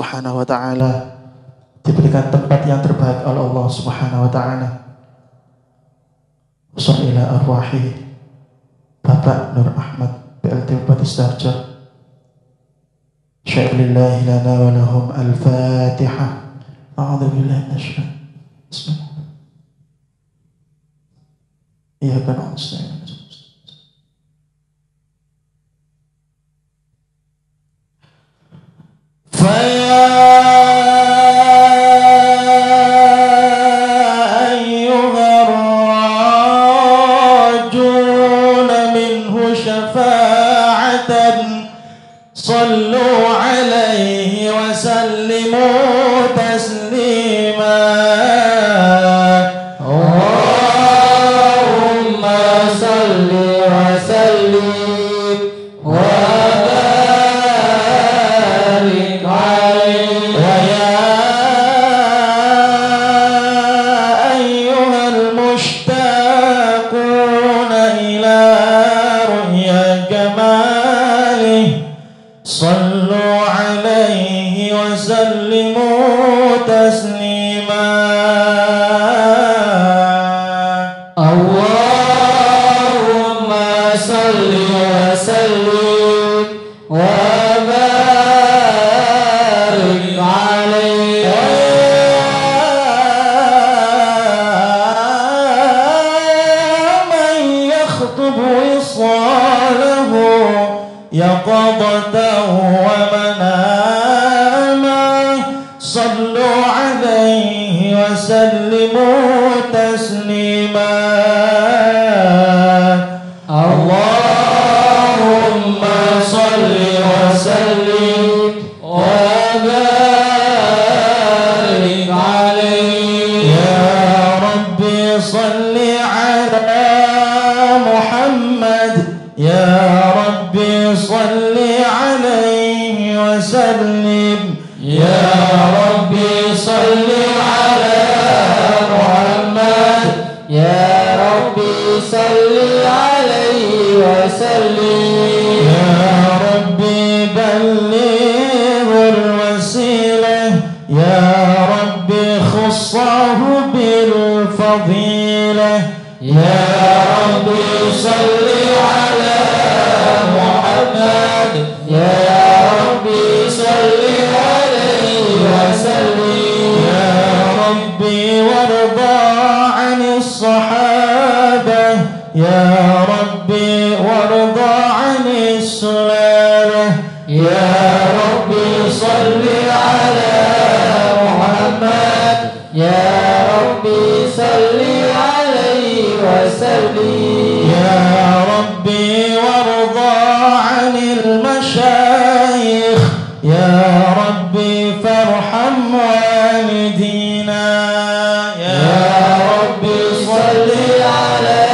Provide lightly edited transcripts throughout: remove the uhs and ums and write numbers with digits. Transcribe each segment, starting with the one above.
Subhanahu wa taala, diberikan tempat yang terbaik oleh Allah Subhanahu wa taala. Sholli ila arwahi Bapak Nur Ahmad PLT Bupati Sidoarjo. Syai'lillahi lana wa lahum al-Fatihah. A'udzu billahi minasyaitonir rajim. Bismillah. Iyyaka na'budu wa iyyaka nasta'in. صلوا عليه وسلموا تسليما اللهم صل وسلم وبارك عليه ويا أيها المشتاقون إلى رؤيا جماله صلوا عليه وسلموا تسليما اللهم صل وسلم وبارك عليه من يخطب وصاله يقظته ومناما صلوا عليه وسلموا تسليما اللهم صل وسلم وبارك عليه يا ربي صل على محمد يا ربي صل عليه وسلم يا ربي صل على محمد يا ربي صل عليه وسلم يا ربي بلغ الوسيلة يا ربي خصه بالفضيلة يا ربي صل على محمد يا ربي صل عليه وسلم يا ربي وارضى عن الصحابة يا ربي وارضى عن السلالة يا ربي صل على محمد يا ربي صل عليه وسلم يا ربي وارضى عن المشايخ يا ربي فارحم والدينا يا ربي صل على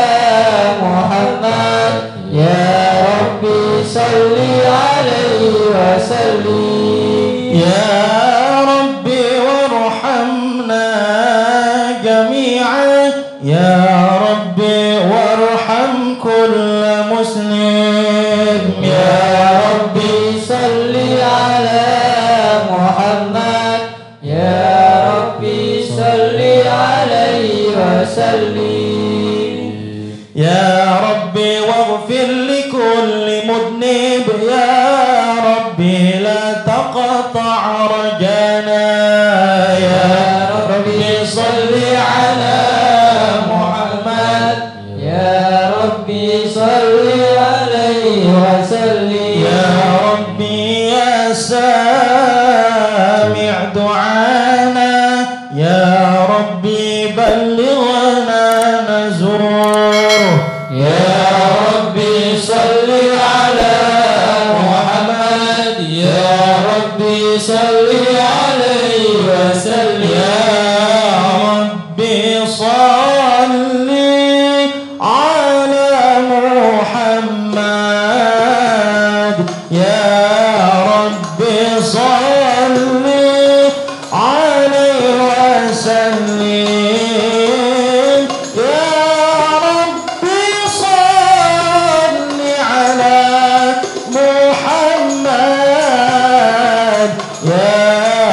محمد يا ربي صل عليه وسلم يا ربي وارحمنا جميعا يا ربي وارحم كل مسلم يا ربي صل على محمد يا ربي صل عليه وسلم يا ربي واغفر لكل مذنب يا ربي لا تقطع رجانا يا ربي صل على محمد يا ربي صل عليه وسلم يا ربي يا سامع دعانا يا ربي بلغنا نزور يا ربي صل على محمد يا ربي صل عليه وسلم يا ربي صل على محمد يا ربي صل عليه وسلم يا ربي صل على محمد يا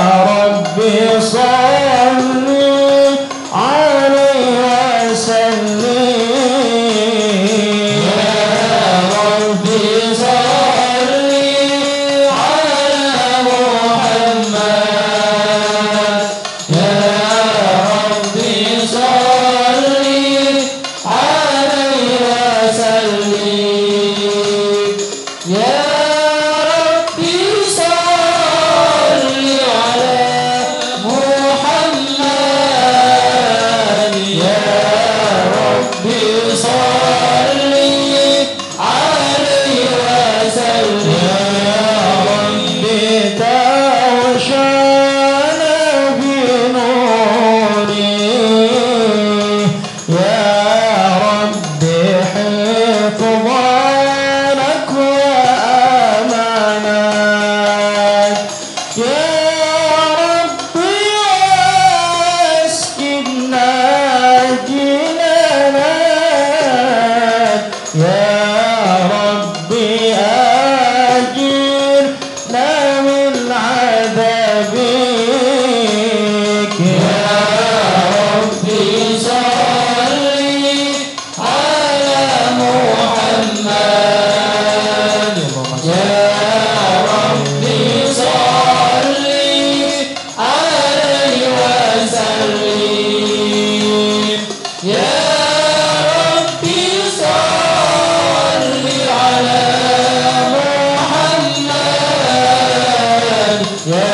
يا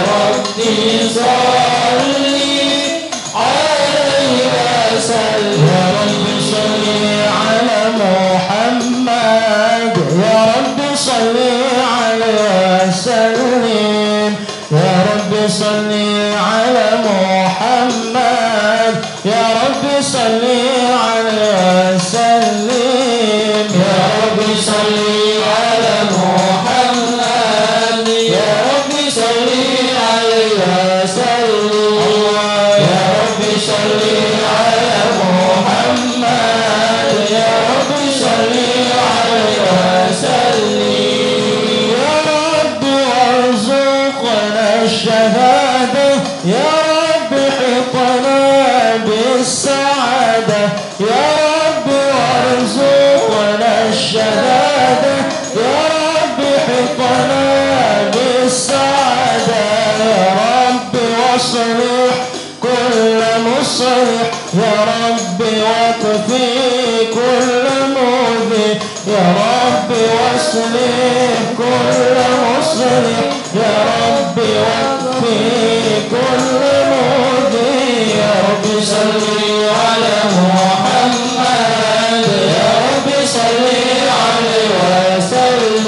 ربي صل عليه وسلم يا رب صل على محمد يا رب صل عليه وسلم يا رب صل على محمد يا رب صل عليه وسلم يا رب صل على محمد يا رب صل عليه وسلم يا رب صل على محمد يا رب صل عليه وسلم يا رب وارزقنا الشهادة يا رب حطنا بالسعادة يا رب وارزقنا الشهادة يا رب حطنا بالسعادة يا رب واصلح كل مصلح يا رب واكفي كل مؤذي يا رب واصلح كل مصلح يا رب واكفي كل مؤذي يا رب صل على محمد يا رب صل عليه وسلم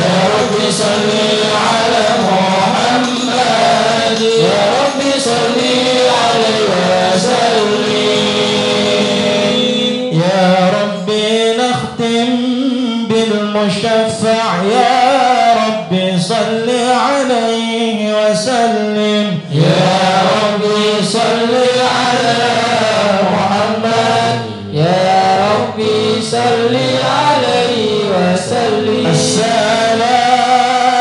يا رب صل على محمد يا رب صل عليه وسلم يا ربي نختم بالمشفع يا ربي صل عليه وسلم يا ربي صل على محمد يا ربي صل عليه وسلم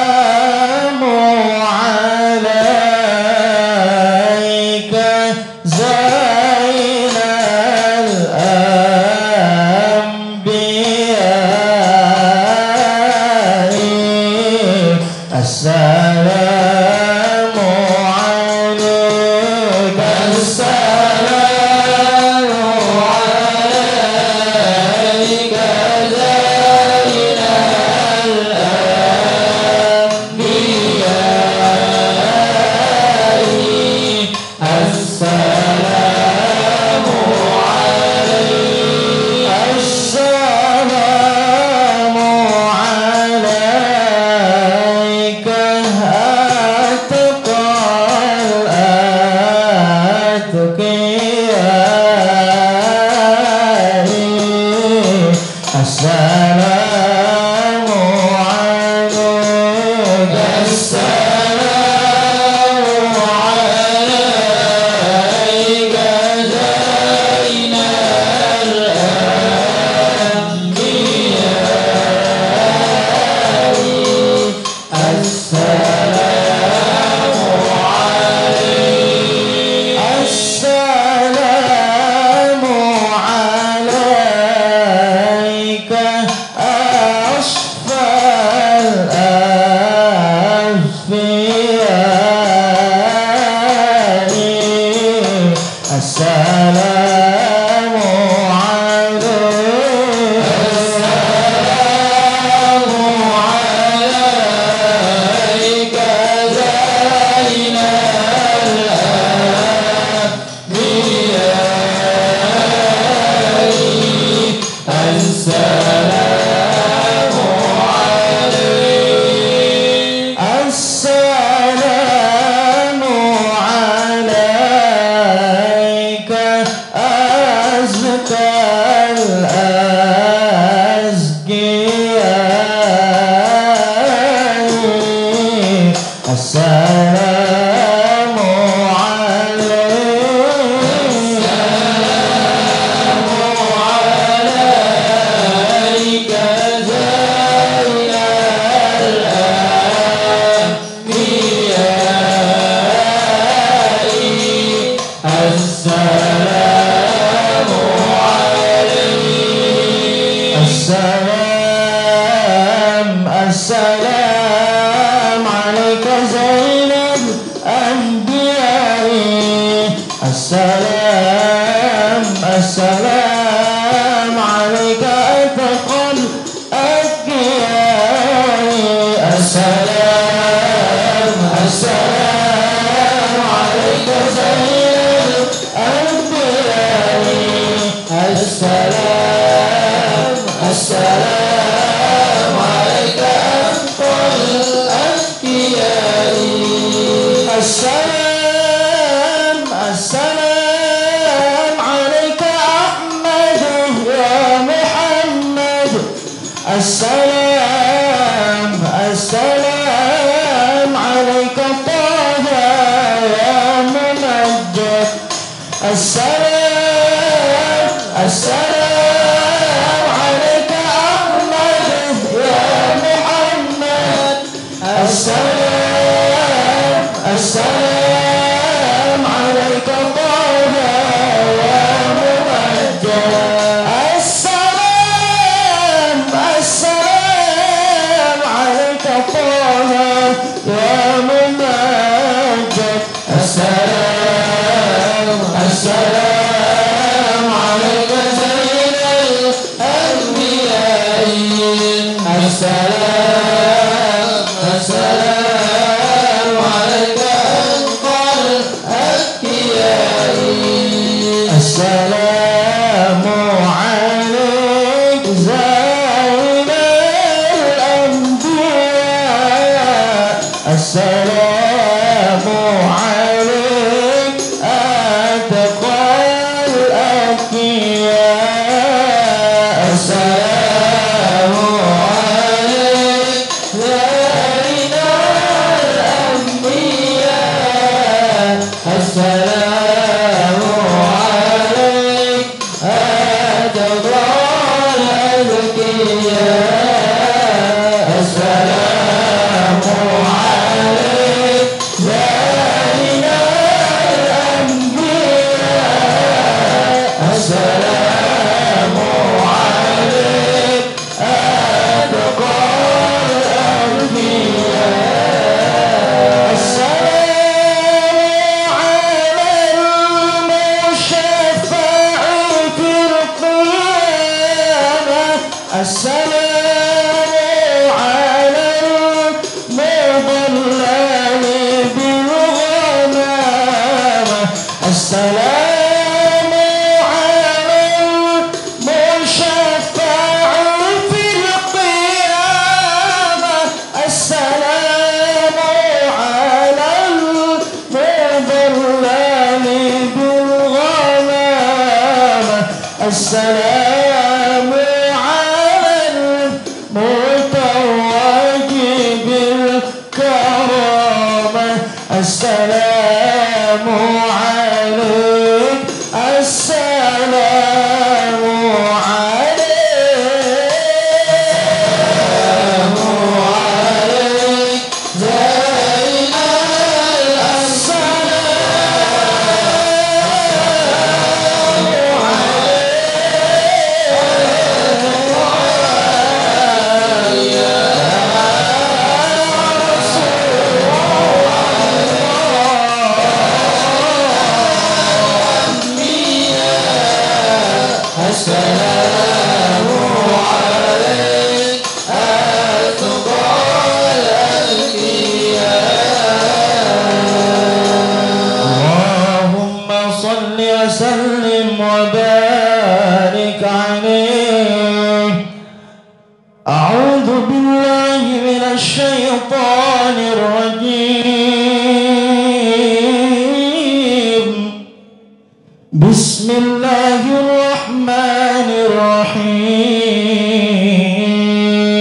السلام عليك زين الأنبياء السلام عليك السلام عليك زين الأنبياء السلام عليك السلام عليك أتقى الأتقياء السلام عليك السلام عليك زين الأنبياء السلام عليك السلام عليك أشفى الأشفياء السلام عليك السلام عليك زين الأنبياء السلام عليك السلام عليك أزكى الأزكياء السلام عليك السلام عليك زين الأنبياء السلام عليك السلام عليك زين الأنبياء السلام عليك أتقى الأتقياء السلام السلام السلام عليك أحمد يا محمد السلام السلام عليك طه يا ممجد السلام السلام عليك أحمد يا محمد السلام السلام عليك طه يا ممجد السلام السلام عليك طه يا ممجد السلام السلام عليك زين الأنبياء السلام السلام عليك أنقى الأتقياء السلام عليك زين الأنبياء السلام عليك أتقى الأتقياء السلام عليك زين الأنبياء السلام عليك أتقى الأتقياء السلام عليك زين الأنبياء السلام عليك أتقى الأنبياء السلام على المشفع في القيامة السلام على المضلل بالغمامة السلام على المشفع في القيامة السلام على المضلل بالغمامة السلام على المتوج بالكرامة السلام عليك السلام عليك زين السلام عليك أتقى الأنبياء اللهم صل وسلم وبارك عليه أعوذ بالله من الشيطان الرجيم بسم الله الرحمن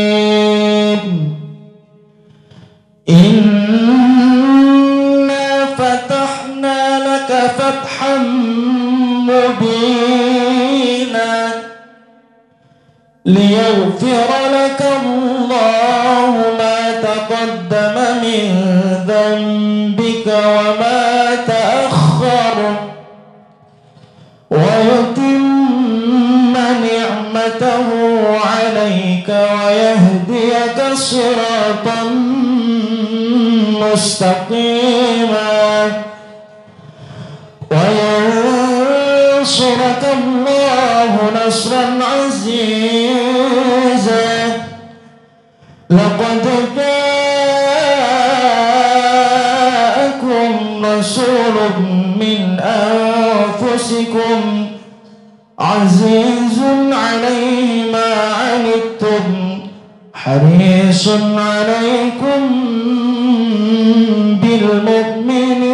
الرحيم إنا فتحنا لك فتحا مبينا ليغفر لك الله ما تقدم من ذنبك وما تأخر ويتم نعمته عليك ويهديك صراطا مستقيما وينصرك الله نصرا عزيزا لقد جاءكم رسول من أنفسكم عزيز عليه ما عنتم حريص عليكم بالمؤمنين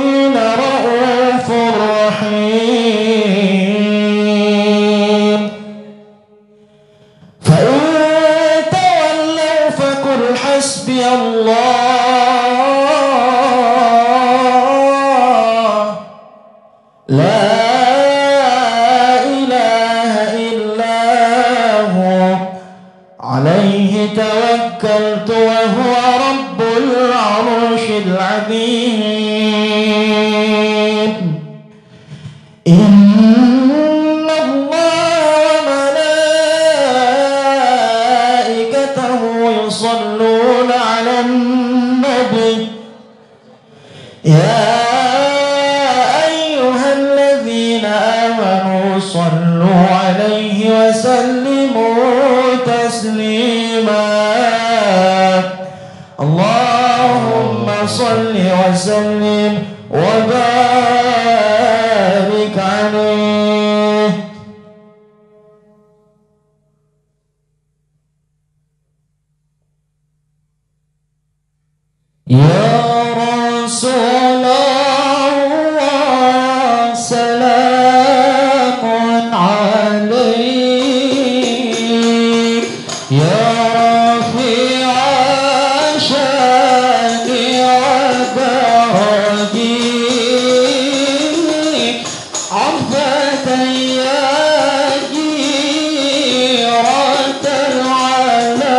العظيم إن الله وملائكته يصلون على النبي يا أيها الذين آمنوا صلوا عليه وسلموا تسليما اللهم صل وسلم وبارك عليه. يا رسول الله سلام عليك يا رفيع شاني وبركي عفة يا جيرة العالمين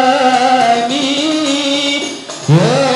يا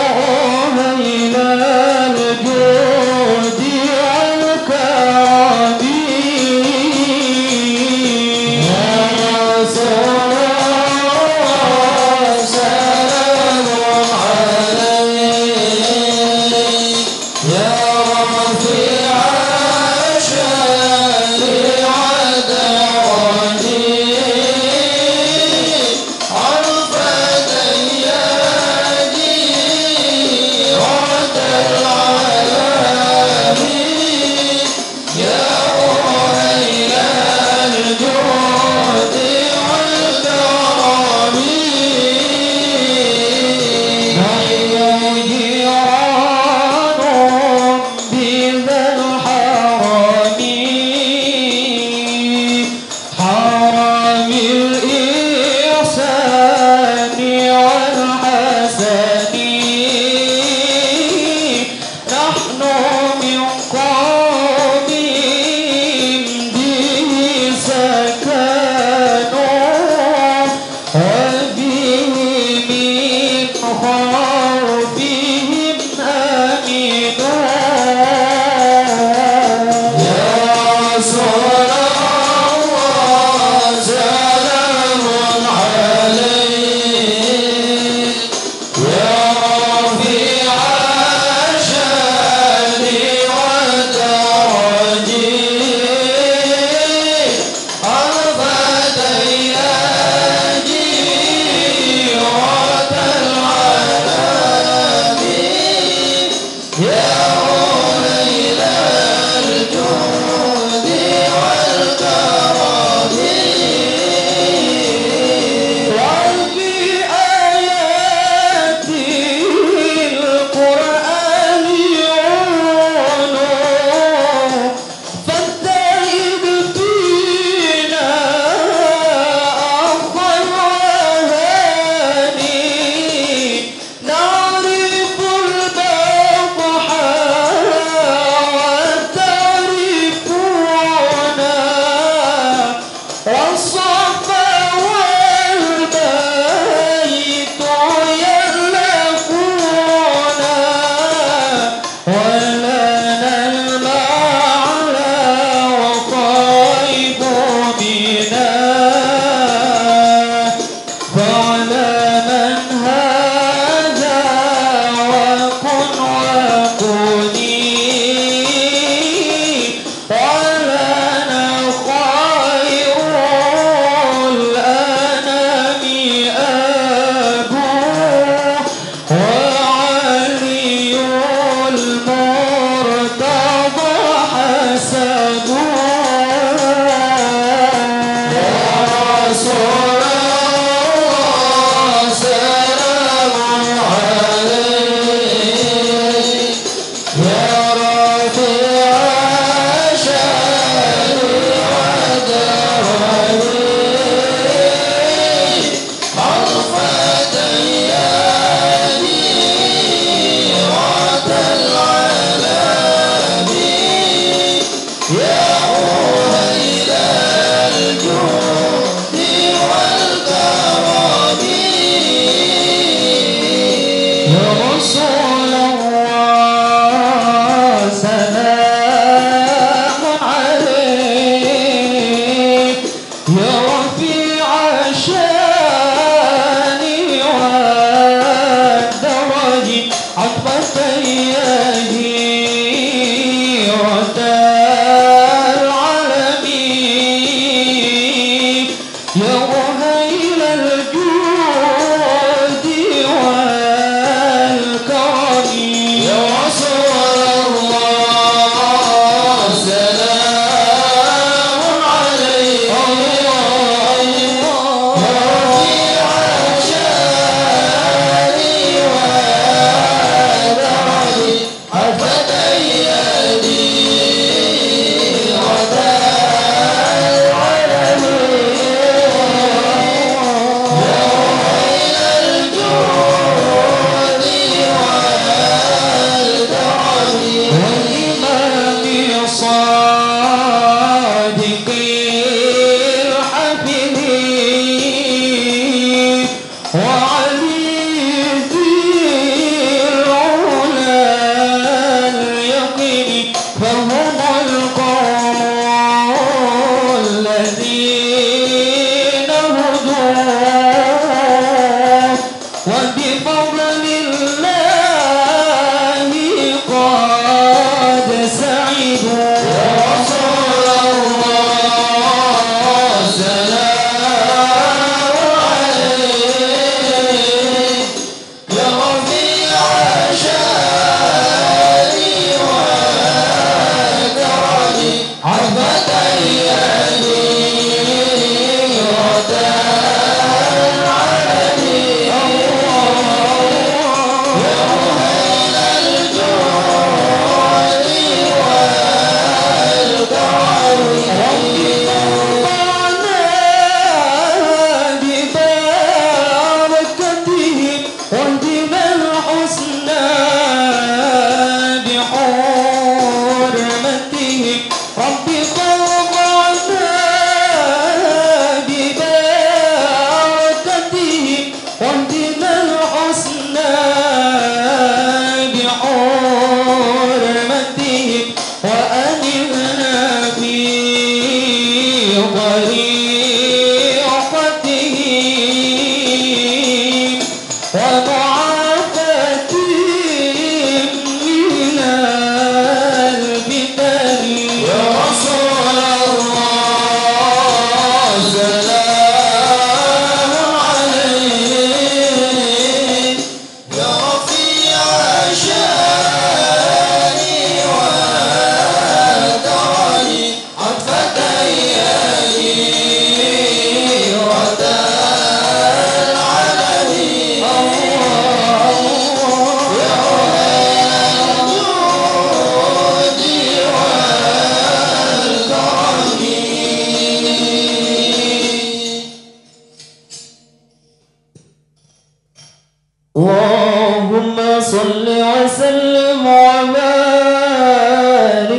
وسلم وبارك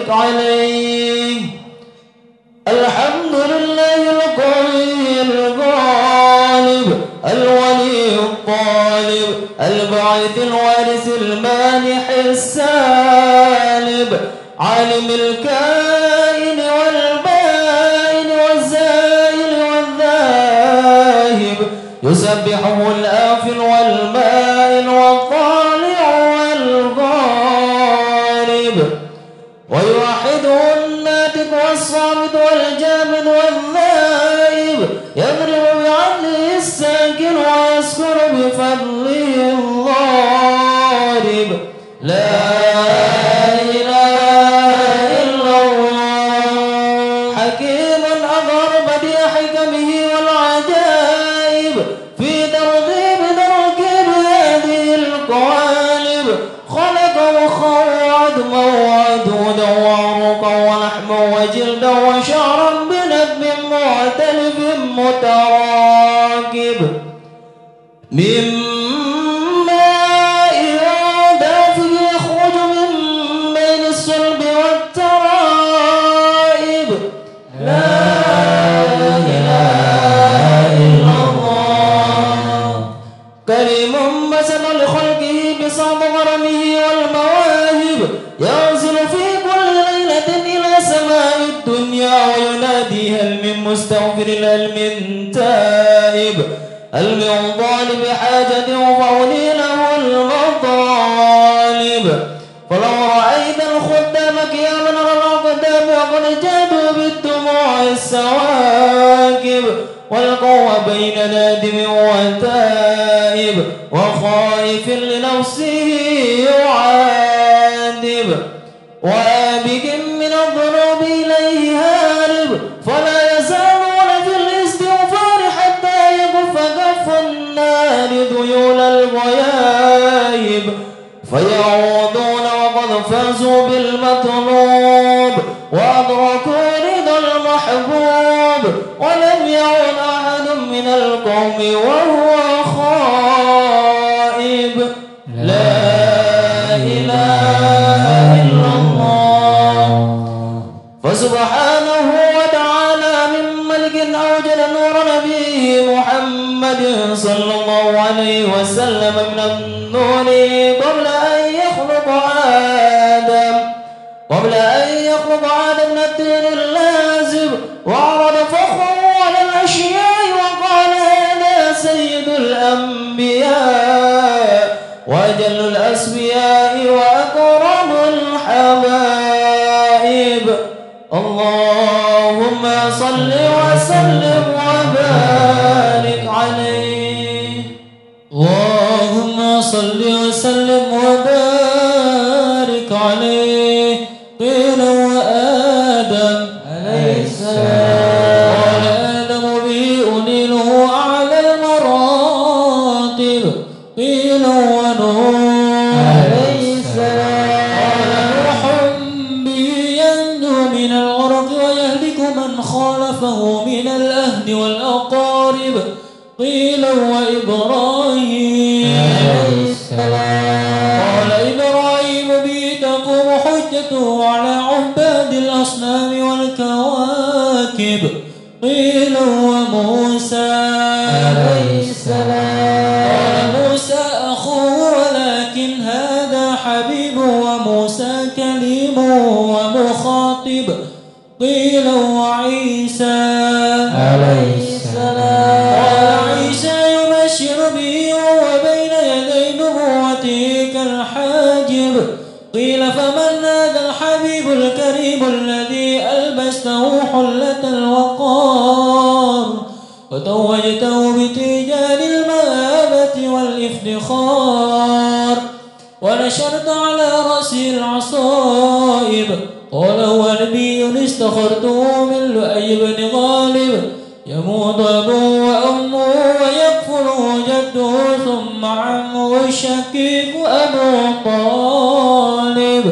عليه. الحمد لله القوي الغالب الولي الطالب الباعث الوارث المانح السالب عالم الكائن والبائن والزائل والذاهب يسبحه الآفل والمائل والطالع والغارب ويوحده الناطق والصامت والجامد والذائب يضرب بعدله الساكن ويذكر بفضله الضارب. لا إله إلا الله. حكيم أظهر بديع حكمه والعجائب في ترغيب هذه القوالب. خلق مخا وعظما وعدودا وعروقا ولحما وجلدا وشعرا بنسب معتلف متراكب من ماء دافئ يخرج من بين الصلب والترائب. لا إله إلا الله. كريم بسط لخلقه بساط غرمه والمواهب ينزل في كل ليلة إلى سماء الدنيا وينادي هل من مستغفر هل من تائب هل من طالب حاجة فأولي له المطالب. فلو رأيت الخدام قياما على الأقدام وقد جادوا بالدموع السواكب والقوى بين نادم وتائب وخائف لنفسه يعاتب وآبق من الذنوب إليه هارب فلا يزالون في الاستغفار حتى يكف كف النار ذيول الغيايب فيعودون وقد فازوا بالمطلوب وأدركوا رضا المحبوب ولم يعد أحد من القوم وهو خائب. لا إله إلا الله. فسبحانه وتعالى من ملك أوجد نور نبيه محمد صلى الله عليه وسلم من النور قبل أن يخلق آدم من الطين اللازب وعرض فخره على الأشياء وقال هذا سيد الأنبياء وأجل الأسبياء وأكرم الحبائب. اللهم صل وسلم وبارك عليه. اللهم صل وسلم وبارك عليه. قيل وآدم عليه السلام قال آدم به أنيله أعلى المراتب. قيل ونوح عليه السلام قال نوح به ينجو من الغرق ويهلك من خالفه من الأهل والأقارب. قيل وإبراهيم عليه السلام قال إبراهيم به تقوم حجته على عباد الأصنام والكواكب. قيل وموسى عليه السلام قال موسى أخوه ولكن هذا حبيب وموسى كليم ومخاطب. قيل وعيسى عليه السلام قال عيسى يبشر به وهو بين يدي نبوته كالحاجب. قيل فمن هذا الحبيب الكريم الذي ألبسته حلة الوقار وتوجته بتيجان المهابة والافتخار ونشرت على رأسه العصائب. قال هو نبي استخرته من لؤي بن غالب يموت أبوه وأمه ويكفره جده ثم عمه الشقيق أبو طالب.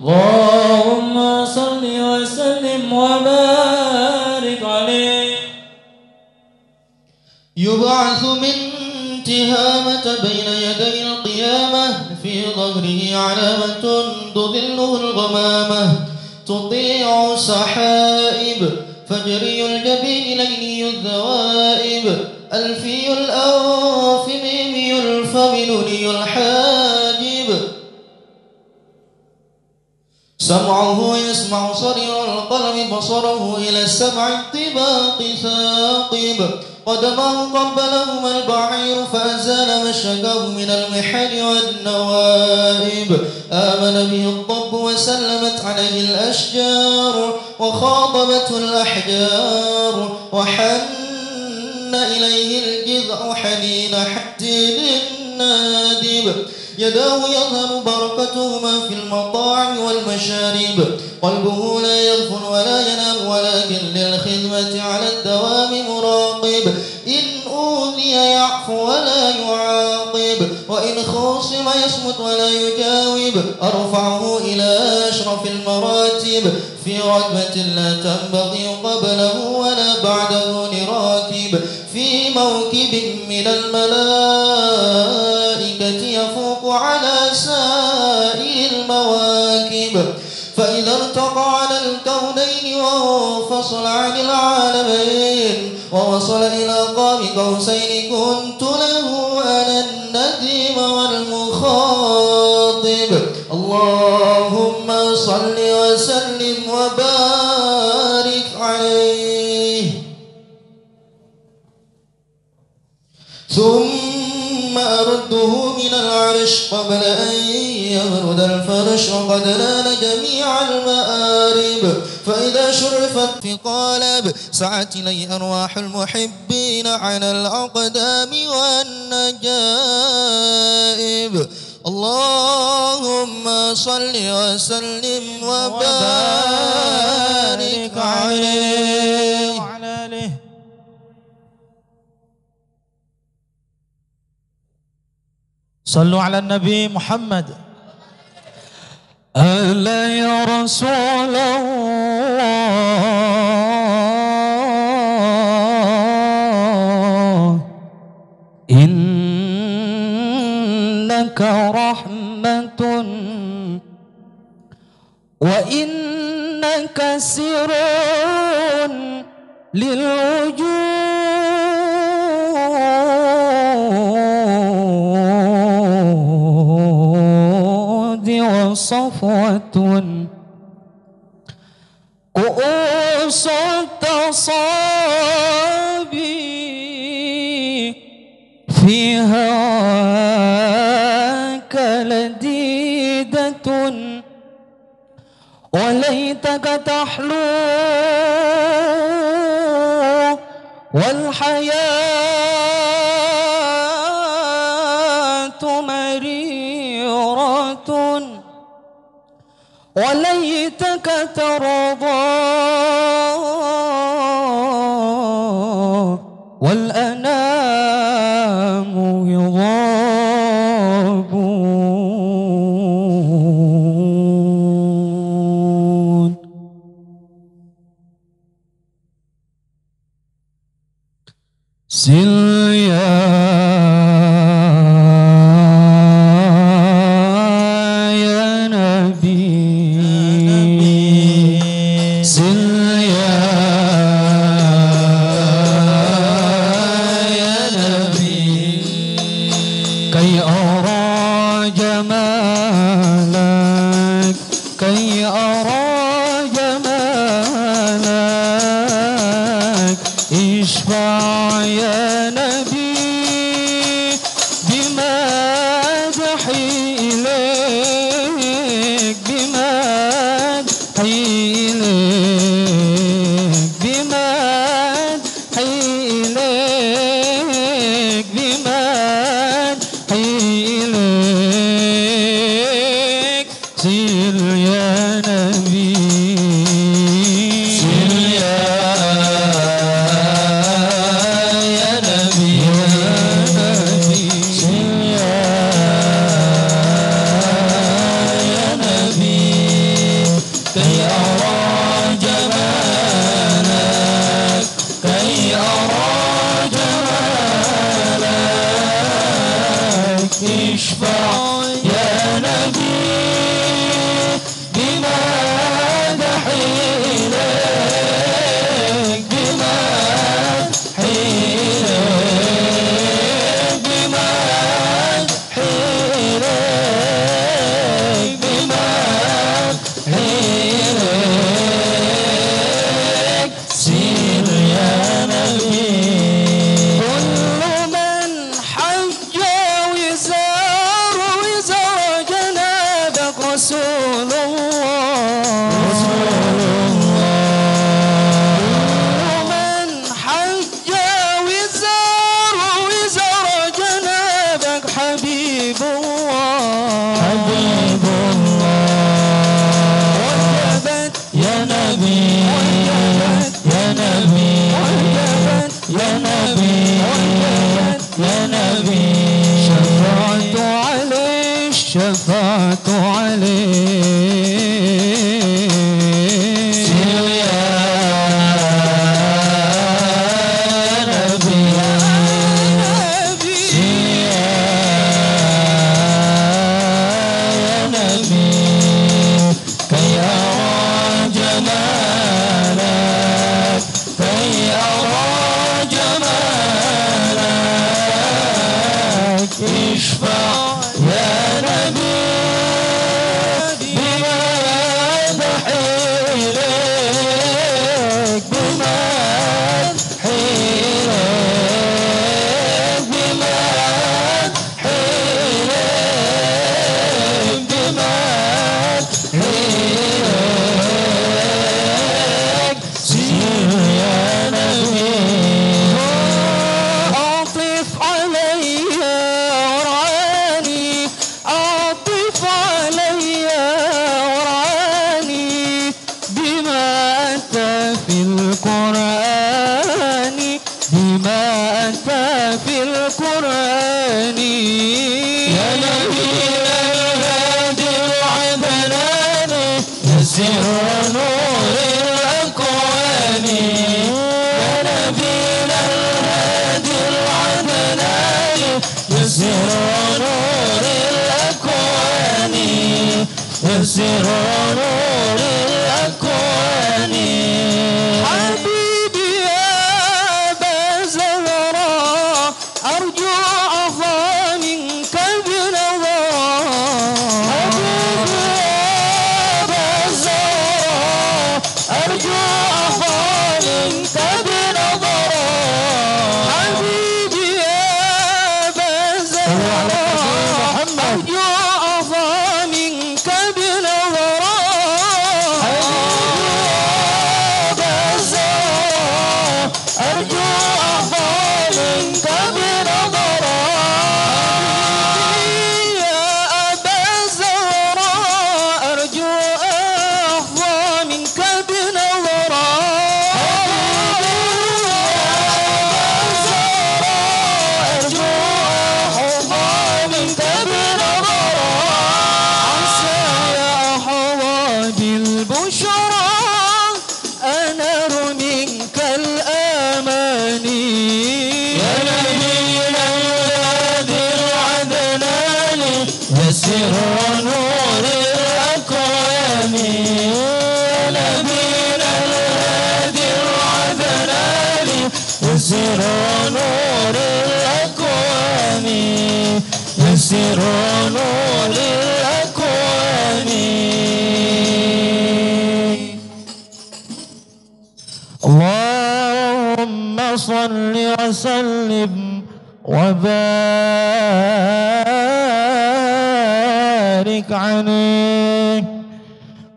اللهم صل وسلم وبارك عليه. يبعث من تهامة بين يدي القيامة في ظل ظهره علامة تظله الغمامة تطيع سحائب فجري الجبين ليلي الذوائب ألفي الأنف ميمي الفم نوني الحاجب سمعه يسمع صرير القلم بصره إلى السمع الطباق ثاقب قدمه قبلهما البعير فأزال مشكه من المحن والنوائب آمن به الضب وسلمت عليه الأشجار وخاطبته الأحجار وحن إليه الجذع حنين حديد نادب يداه يظهر بركتهما في المطاعم والمشارب قلبه لا يغفل ولا ينام ولكن للخدمة على الدوام مراقب إن أوذي يعفو ولا يعاقب وإن خصم يصمت ولا يجاوب أرفعه إلى أشرف المراتب في رتبة لا تنبغي قبله ولا بعده لراكب في موكب من الملائكة يفوق على سائر المواكب فإذا ارتقى على الكونين وانفصل عن العالمين ووصل إلى قاب قوسين كنت له أنا النديم والمخاطب اللهم صل وسلم وبارك عليه ثم أرده من العرش قبل أن يبرد الفرش وقد نال جميع المآرب فإذا شرفت في قالب سعت إلي أرواح المحبين على الأقدام والنجائب اللهم صل وسلم وبارك عليه وعلى آله. صلوا على النبي محمد. ألا يا رسول الله إنك رحمة وإنك سر للوجود وصفوة كؤوس التصابي في هواك لذيذة وليتك تحلو والحياة مريرة وليتك ترضى والأنام يغابون. سل يا نبي سل يا نبي كي أرى جمالك كي أرى جمالك اشفع يا نبي بمدحي إليك بمدحي إليك بمدحي إليك بمدحي إليك سل يا نبي سل يا اشفع يا نبي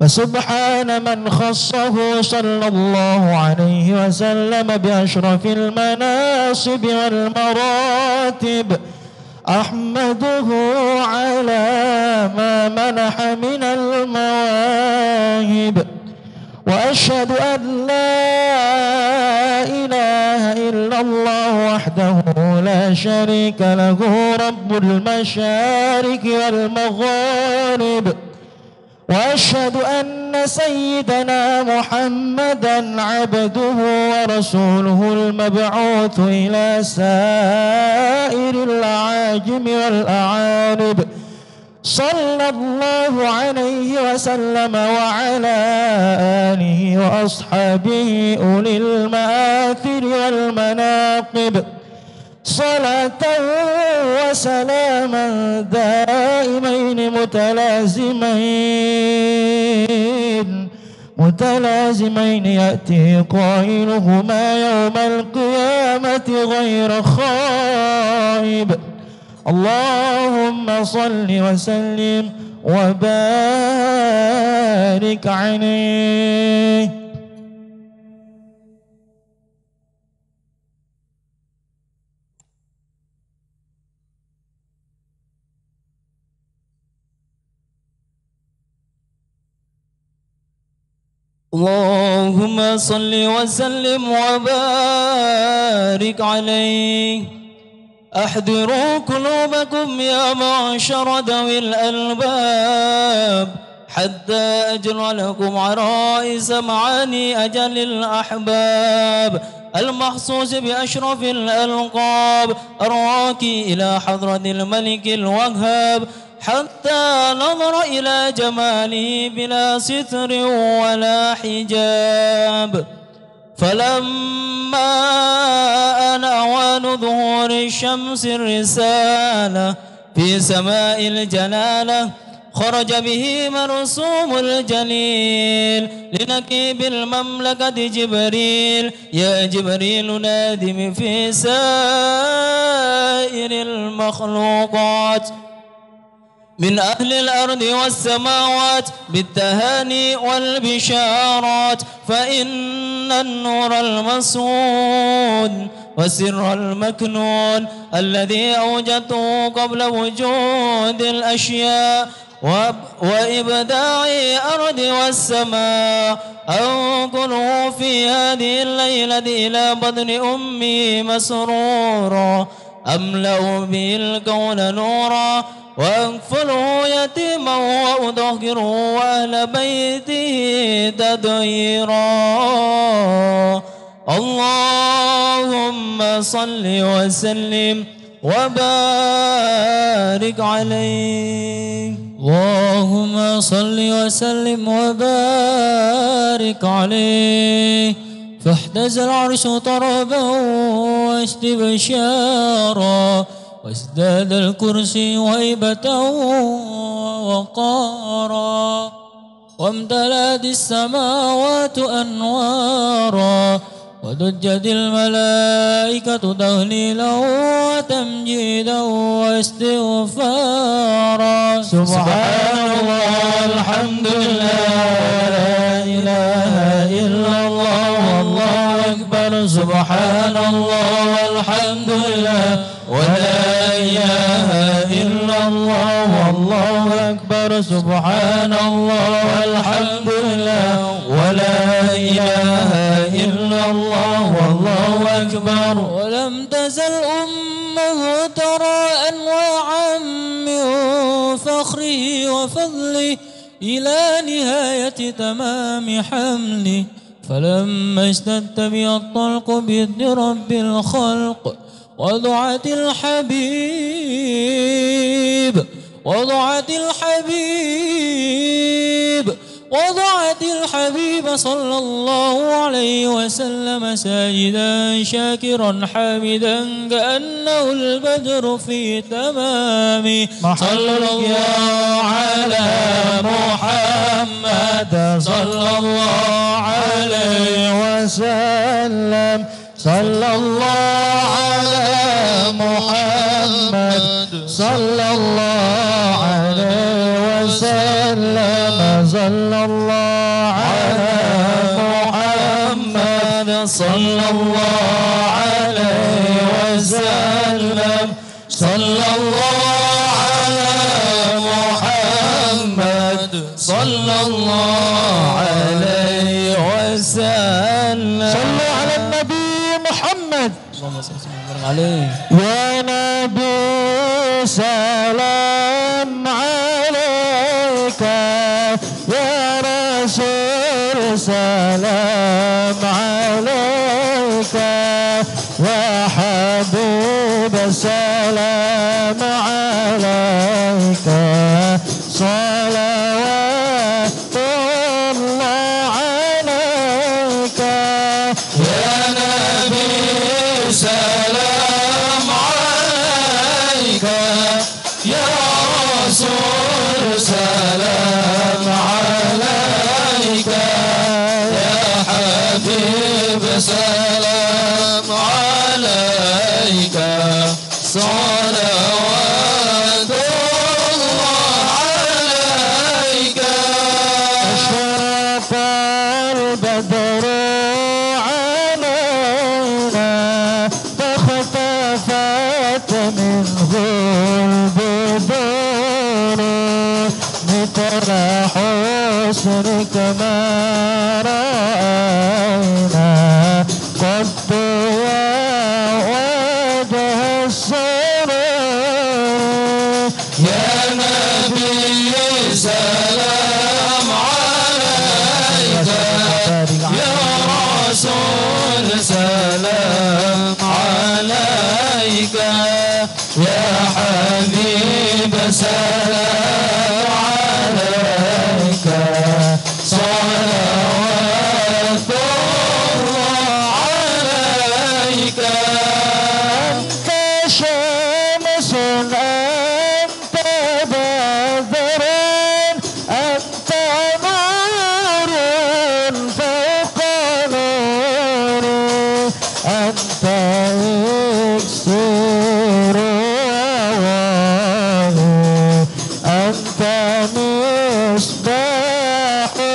فسبحان من خصه صلى الله عليه وسلم بأشرف المناصب والمراتب، أحمده على ما منح من المواهب، وأشهد أن لا إله إلا الله وحده لا شريك له رب المشارق والمغارب، وأشهد أن سيدنا محمدا عبده ورسوله المبعوث إلى سائر الأعاجم والأعارب، صلى الله عليه وسلم وعلى آله وأصحابه أولي المآثر والمناقب، صلاة وسلاما دائمين متلازمين يأتي قائلهما يوم القيامة غير خائب. اللهم صل وسلم وبارك عليه. اللهم صل وسلم وبارك عليه. أحضروا قلوبكم يا معشر ذوي الألباب حتى أجر لكم عرائس معاني أجل الأحباب المخصوص بأشرف الألقاب الراكي إلى حضرة الملك الوهاب حتى نظر إلى جماله بلا ستر ولا حجاب. فلما آن أوان ظهور الشمس الرسالة في سماء الجلالة خرج به مرسوم الجليل لنكيب المملكة جبريل يا جبريل نادم في سائر المخلوقات من أهل الأرض والسماوات بالتهاني والبشارات فإن النور المسعود والسر المكنون الذي أوجدته قبل وجود الأشياء وإبداع الأرض والسماء أنقله في هذه الليلة إلى بطن أمي مسرورا أملأ به الكون نورا وأكفله يتيما وأطهره وأهل بيته تطهيرا. اللهم صل وسلم وبارك عليه. اللهم صل وسلم وبارك عليه. فاحتز العرش طربا واستبشارا وازداد الكرسي هيبة وقارا وامتلأت السماوات أنوارا ودجت الملائكة تهليلا وتمجيدا واستغفارا. سبحان الله الحمد لله لا إله إلا الله والله أكبر. سبحان الله والحمد لله ولا إله إلا الله والله أكبر. سبحان الله والحمد لله ولا إله إلا الله والله أكبر. ولم تزل أمه ترى أنواعا من فخره وفضله إلى نهاية تمام حمله. فلما اشتد به الطلق بيد رب الخلق وضعت الحبيب صلى الله عليه وسلم ساجدا شاكرا حامدا كأنه البدر في تمامه. صلى الله على محمد صلى الله عليه وسلم. صلى الله على محمد صلى الله عليه وسلم. صلى الله على محمد صلى الله عليه وسلم. صلى الله على محمد صلى الله عليه وسلم. صلوا على النبي محمد. اللهم صل وسلم عليه. يا نبي سلام عليك يا رسول سلام عليك يا حبيب سلام عليك صلوات الله عليك يا نبي سلام عليك يا رسول سلام عليك يا حبيب سلام عليك صلوات الله عليك. أشرق البدر علينا فاختفت منه البدور مثل حسنك ما رأينا قد يا وجه الصدق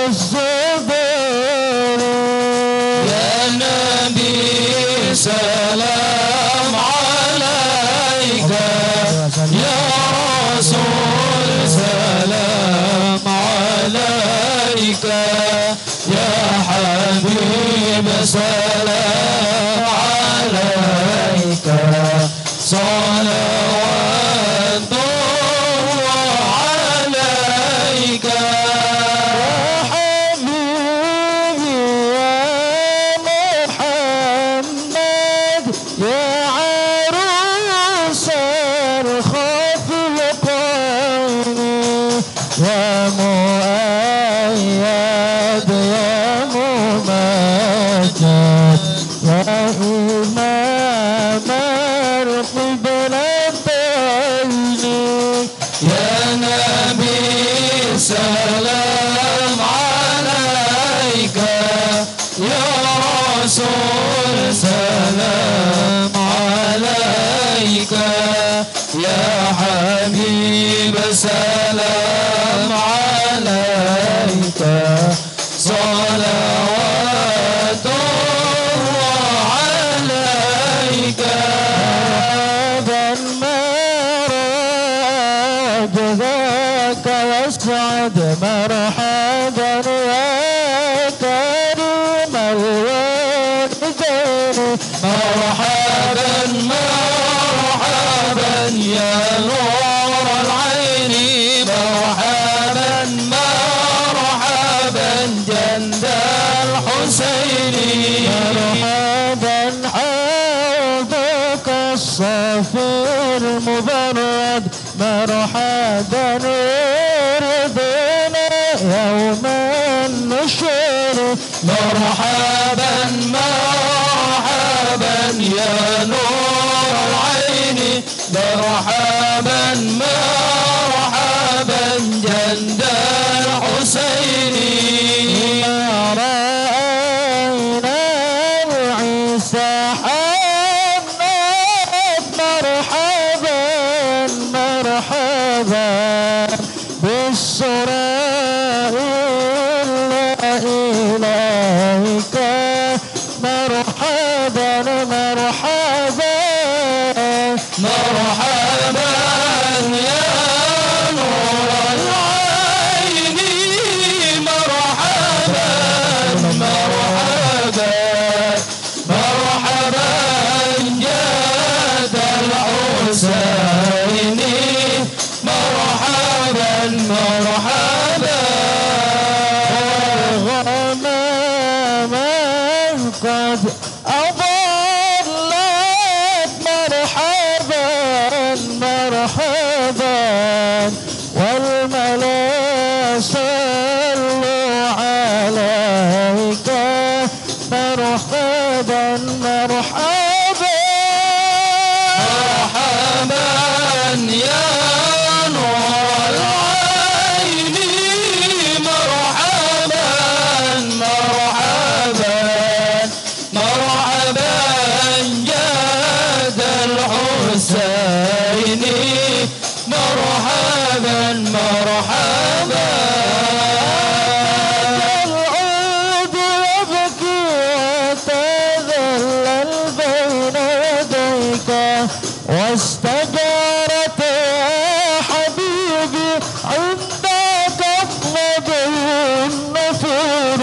الصدور يا نبي سلام عليك يا رسول سلام عليك يا حبيب سلام عليك صلوات الله عليك يا حبيبي يا محمد يا عروس الخلقين يا مؤيد يا ممجد يا إمام القبلتين يا نبي سلام عليك يا رسول سلام عليك يا حبيب سلام عليك صلوات الله عليك هذا المراد ذاك يسعد مرحبا يا كريم الوالدين مرحبا مرحبا يا نور العين مرحبا مرحبا جند الحسين مرحبا حوضك الصافي المبرد مرحبا يرضينا يوم النشر مرحبا مرحبا يا نور العين مرحبا مرحبا جند الحسين ما رأينا عيسى حمد مرحبا مرحبا بالسراء إليك مرحبا مرحبا مرحبا يا نور العين مرحبا مرحبا مرحبا جاد الحسين مرحبا مرحبا والغمام قد أضلت مرحبا مرحبا والملا صلوا عليك مرحبا مرحبا مرحبا يا نور العين مرحبا مرحبا مرحبا جاد الحسين مرحبا مرحبا العود يبكي وتذلل بين يديك واستجارت يا حبيبي عندك اطلب النفور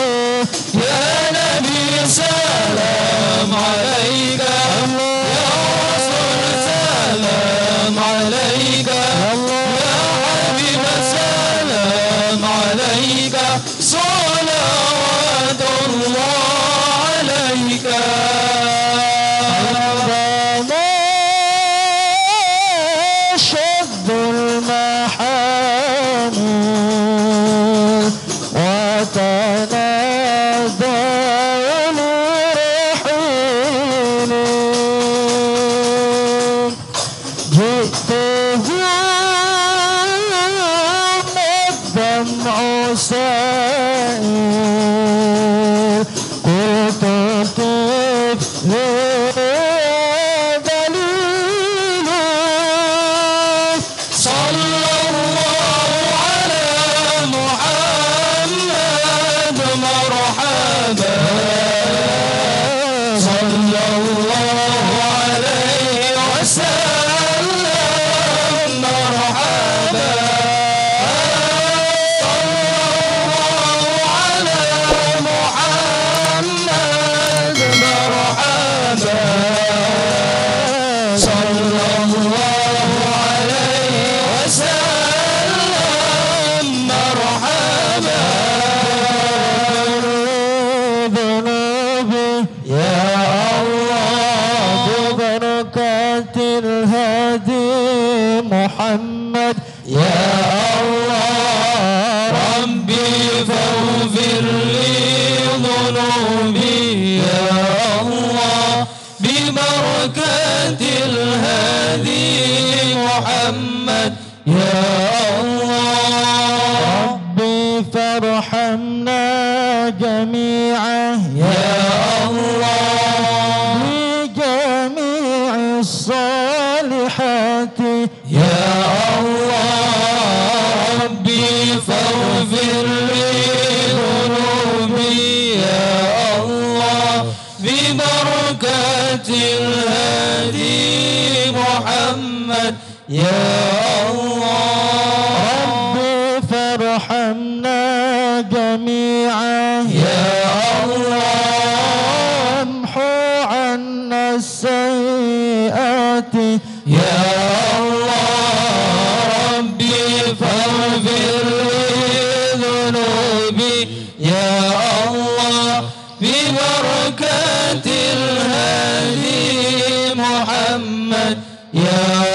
يا نبي سلام عليك يا رسول سلام عليك يا حبيب سلام عليك صلوات الله عليك شد المحامل وتنادى الرحيل جئت الدمع سائل قلت طفل دليل صلى الله على محمد ربي فارحمنا جميعا يا الله بجميع الصالحات يا الله ربي فاغفر لي ذنوبي يا الله ببركة الهادي محمد يا الله ربي فارحمنا جميعا يا الله امحو عنا السيئات يا الله ربي فاغفر لي ذنوبي يا الله ببركة الهادي محمد يا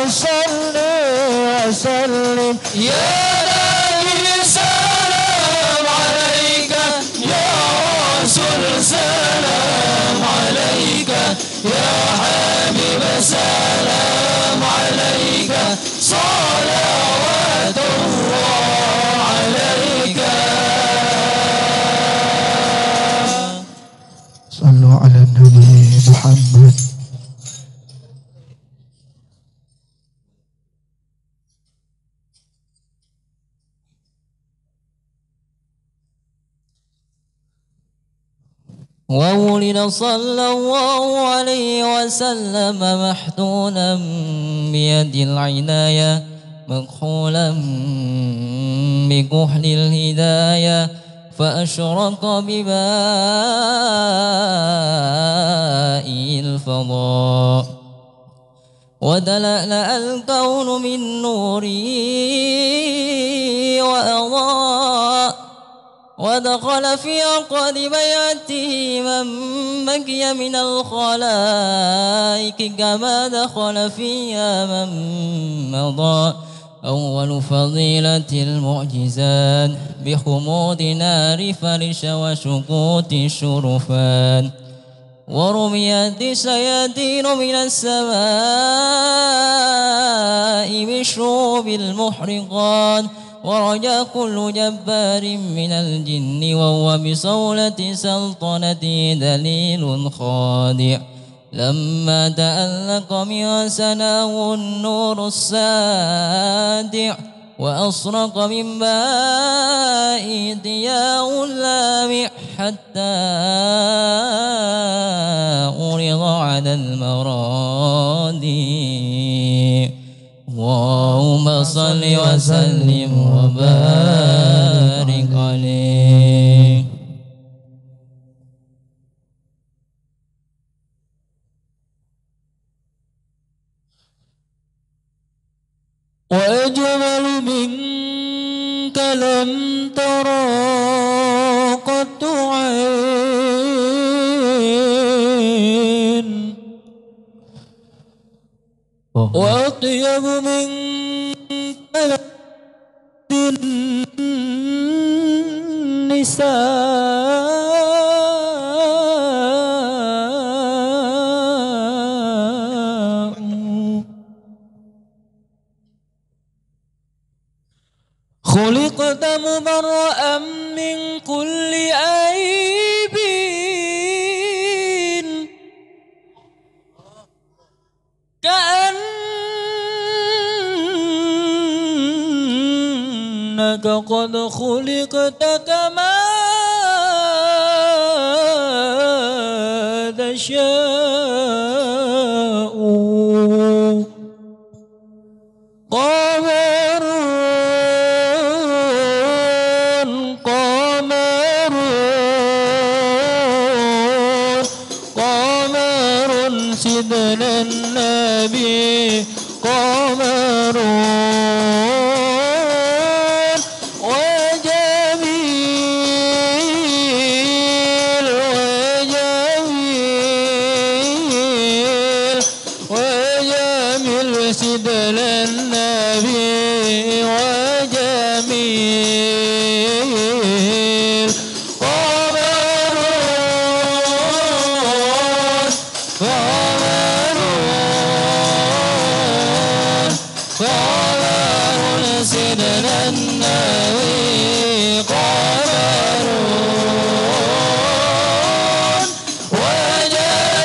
صلى يا نبي سلام عليك يا رسول سلام عليك يا حبيب سلام عليك صلوات الله عليك صلوا على النبي محمد. وولد صلى الله عليه وسلم محتونا بيد العناية مكحولا بكحل الهداية فأشرق بماء الفضاء ودلألأ الكون من نوره وأضاء ودخل في عقد بيعته من بقي من الخلائق كما دخل فيها من مضى أول فضيلة المعجزات بخمود نار فرش وشقوط الشرفان ورميت الشياطين من السماء بالشوب المحرقات ورجا كل جبار من الجن وهو بصولة سلطنته دليل خادع لما تألق من سناه النور السادع وأصرق من ماء ضياء لامع حتى أُرِضَ على المرادي اللهم صل وسلم وبارك عليه. وأجمل منك لم ترى قط عين وأطيب منك النساء خلقت مبرأ من كل عيب كأنك قد خلقت كما تشاء سيدنا النبي قمرون وجميل وجميل وجميل سيدنا النبي وجميل سيدنا النبي قمرون وجميل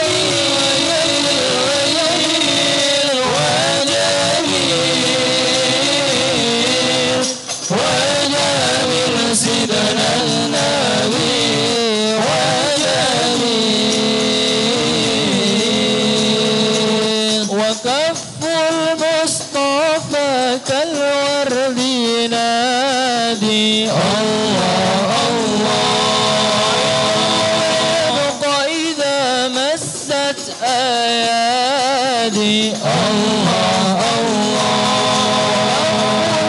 وجميل وجميل سيدنا النبي وجميل وكف المصطفى كالورد ينادي الله الله يبقى إذا مست أيادي الله الله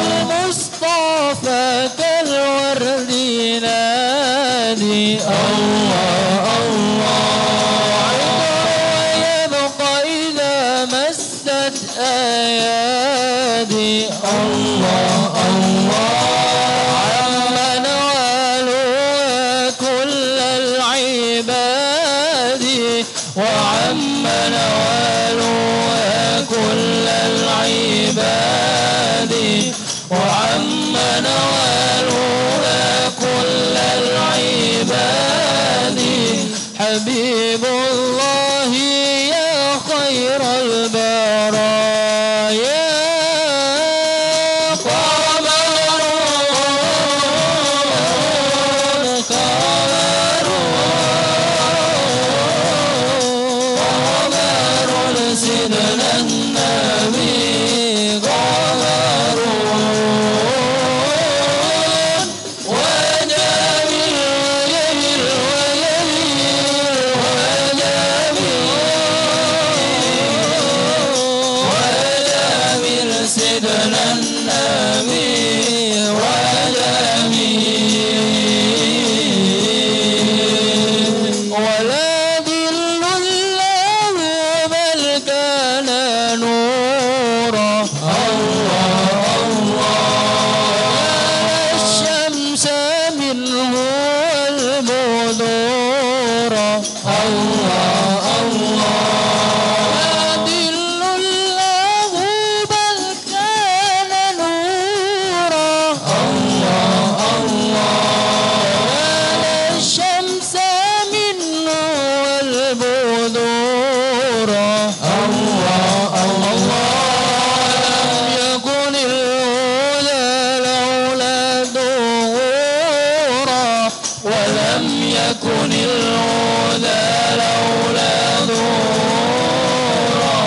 المصطفى كالورد ينادي الله الله يبقى إذا مست أيادي الله الله وعم نوالها كل العباد وعم نوالها كل العباد حبيب الله يا خير البرايا سيدنا النبي قمر وجميل وجميل سيدنا النبي وجميل ولا ذل له بل كان نورا الله الله الشمس منه البذورا الله الله ذل له بل كان نورا الله الله الشمس منه البذورا الله لم يكن الهدى لولا ظهورا ولم يكن الهدى لولا ظهورا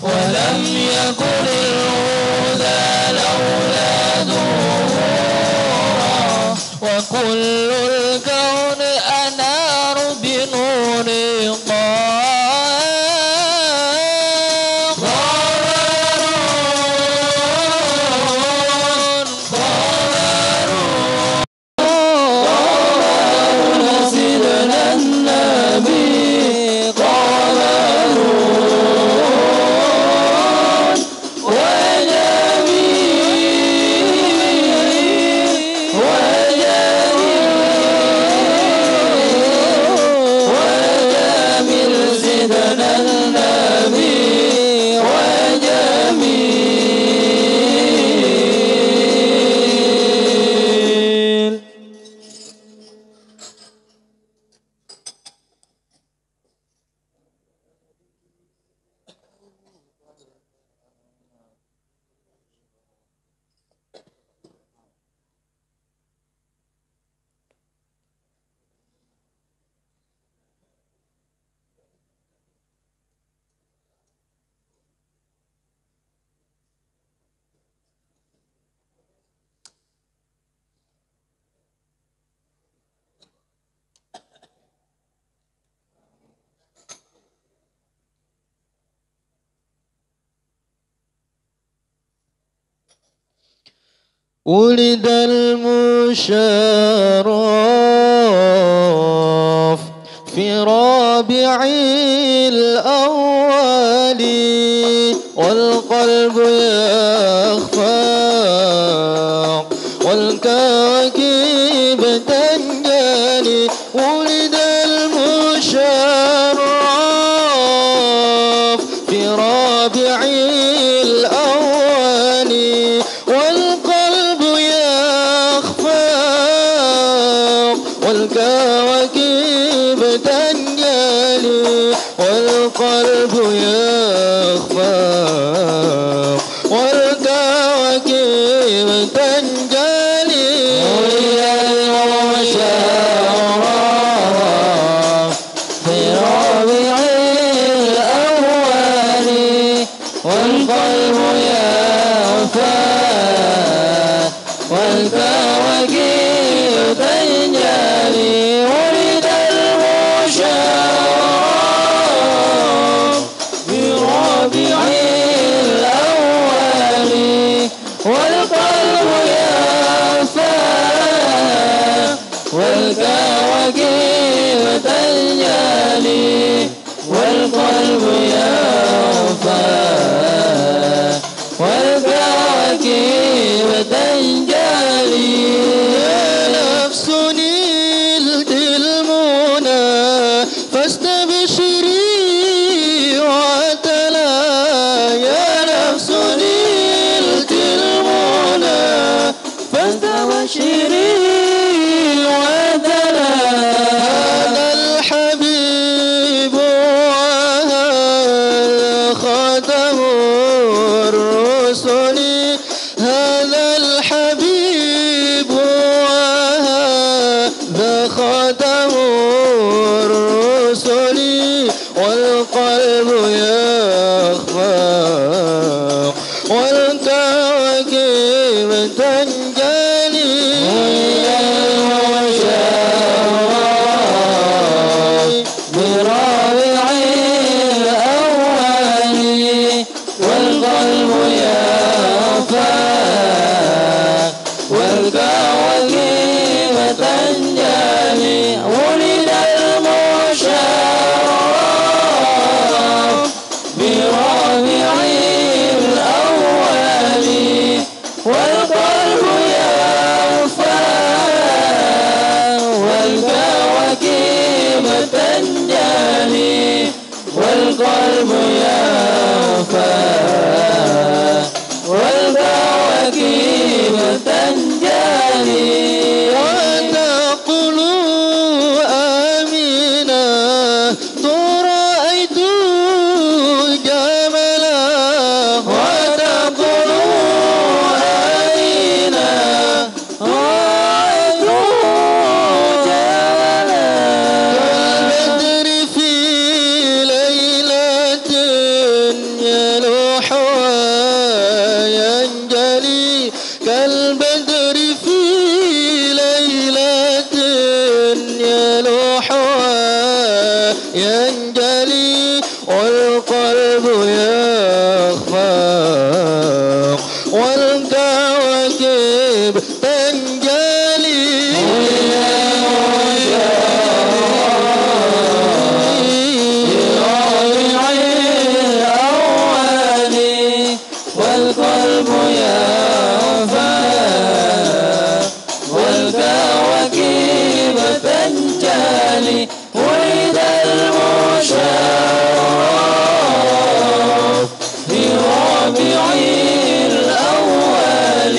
ولم يكن الهدى لولا ظهورا وكل الكون أنار بنور سيدنا النبي قمر وجميل سيدنا النبي وجميل ولد المشرف في ربيع الأول والقلب يخفق والكواكب تنجلي ولد المشرف في ربيع الأول والقلب يخفق والكواكب تنجلي والقلب يخفق والكواكب تنجلي ويا المشرف في ربيع الأول والقلب يخفق والكواكب تنجلي ولد المشرف في ربيع الأول والقلب يخفق والكواكب تنجلي والقلب يخفق والكواكب تنجلي يا نفس نلت المنى فاستبشري تنجلي ولد المشرف بربيع الأول والقلب يرفع والكواكب تنجلي والقلب يرفع والكواكب تنجلي وتقولوا آمنا رأيت جملا وتقولوا آمنا رأيت جملا كالبدر في ليلة يلوح وينجلي كالبدر في ليلة يلوح وينجلي والقلب يخفق والكواكب تنجلي والقلب يرفع والكواكب تنجلي ولد المشرف بربيع الأول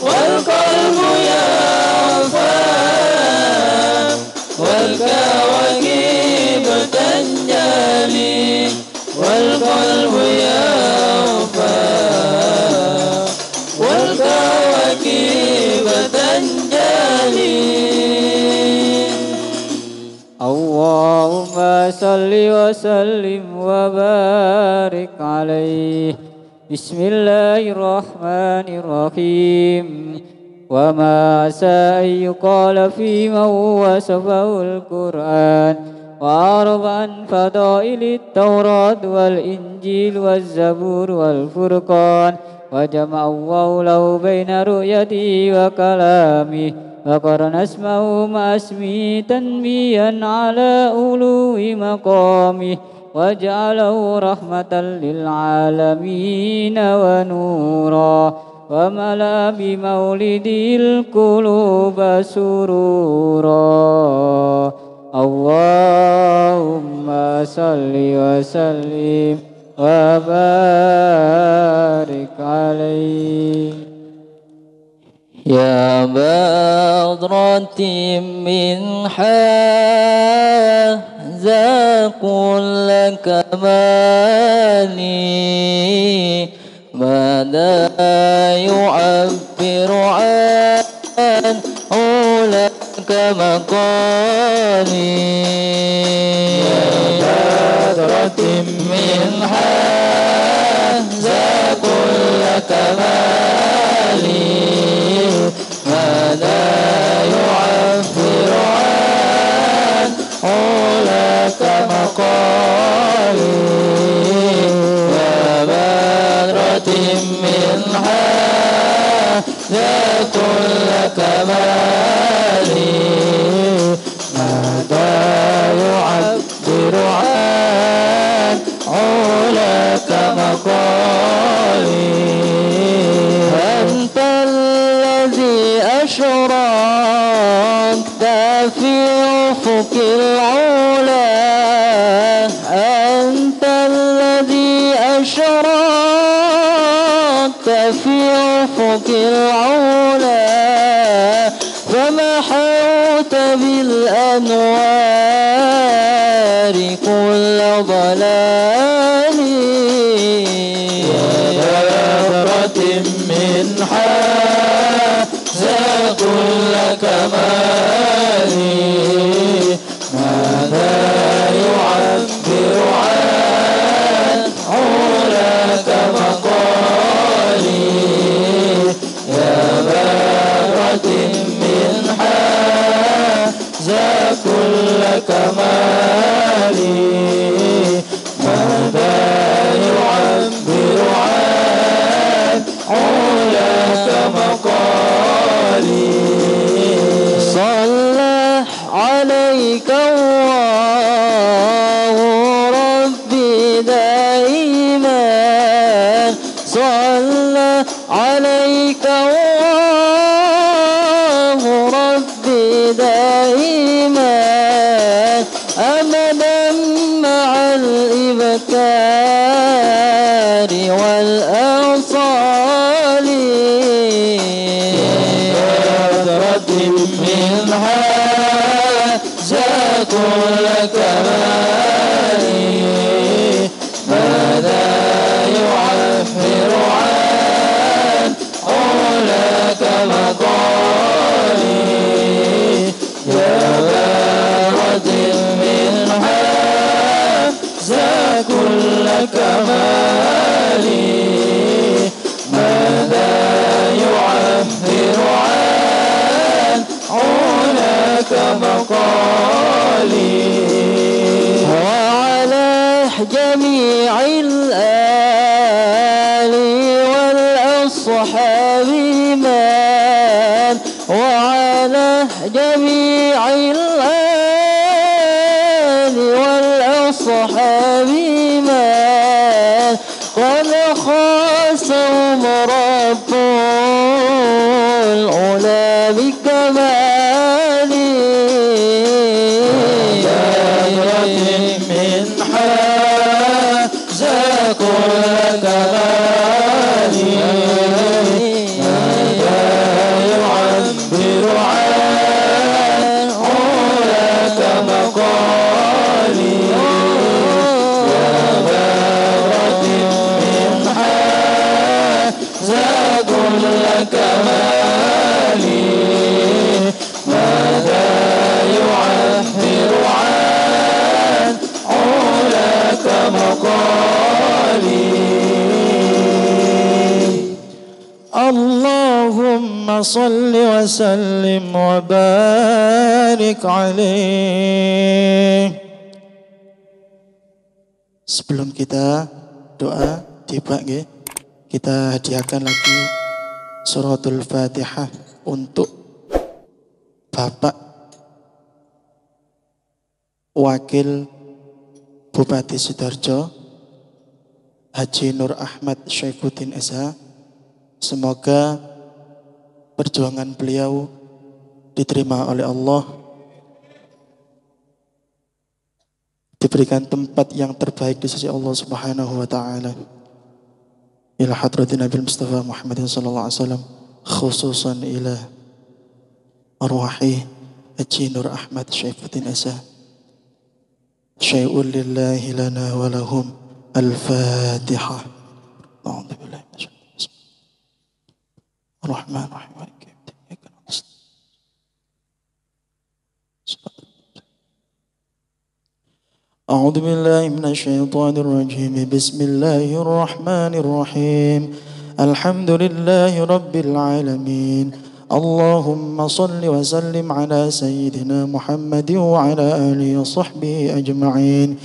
والقلب يرفع والكواكب تنجلي والقلب يرفع والكواكب تنجلي. اللهم صل وسلم وبارك عليه. بسم الله الرحمن الرحيم. وما عسى أن يقال فيما وصفه القرآن وأعرض عن فضائل التوراة والإنجيل والزبور والفرقان وجمع الله له بين رؤيته وكلامه وقرن اسمه مع اسمه تنبيها على علو مقامه وجعله رحمة للعالمين ونورا وملأ بمولده القلوب سرورا. اللهم صل وسلم وبارك عليه. يا بدرة من هذا كل كمالي ماذا يعبر عنه لك مقالي. يا بدرة من هذا كل كمالي ماذا يعبر عنه لك مقالي. يا بدرة من هذا كل كمالي ماذا يعبر عنه لك مقالي. أنت الذي أشرقت في أفق العلا. أنت الذي أشرقت في أفق العلا فمحوت بالأنوار كل ضلال. يا بدرة من هذا كل كمالي ماذا يعبر عنه لك مقالي. يا بدرة من هذا كل كمالي ماذا يعبر عنه لك مقالي. عليك الله ربي دائما صلى عليك الله ربي دائما أبدا مع الإبكار والأوصال منها زاد كل كمالي ماذا يعبر عن علاك مقالي يا بارد منها زاد كل كمالي ماذا يعبر عن علاك مقالي وعلى جميع الآل والأصحاب من وعلى جميع الآل والأصحاب من قد خاصهم رب العلا بكمالي من حازا كل كمالي ماذا يعبر عن علاك مقالي يا بارد من حازا كل كمالي ماذا يعبر عن علاك مقالي اللهم صل وسلم وبارك عليه. Sebelum kita doa tiba nggih, kita hadiahkan lagi suratul Fatihah untuk Bapak Wakil Bupati Sidoarjo Haji Nur Ahmad Syaifuddin SH. Semoga perjuangan beliau diterima oleh Allah, diberikan tempat yang terbaik di sisi Allah Subhanahu wa taala. Ila hadratin Nabi Mustafa Muhammadin sallallahu alaihi wasallam, khususan ila arwahi Haji Nur Ahmad Syaifuddin SH. Syai'un lillahi lana wa lahum al-Fatihah. A'udzu billahi minasyaitonir rajim. Ar-Rahman Ar-Rahim. أعوذ بالله من الشيطان الرجيم. بسم الله الرحمن الرحيم. الحمد لله رب العالمين. اللهم صل وسلم على سيدنا محمد وعلى آله وصحبه أجمعين.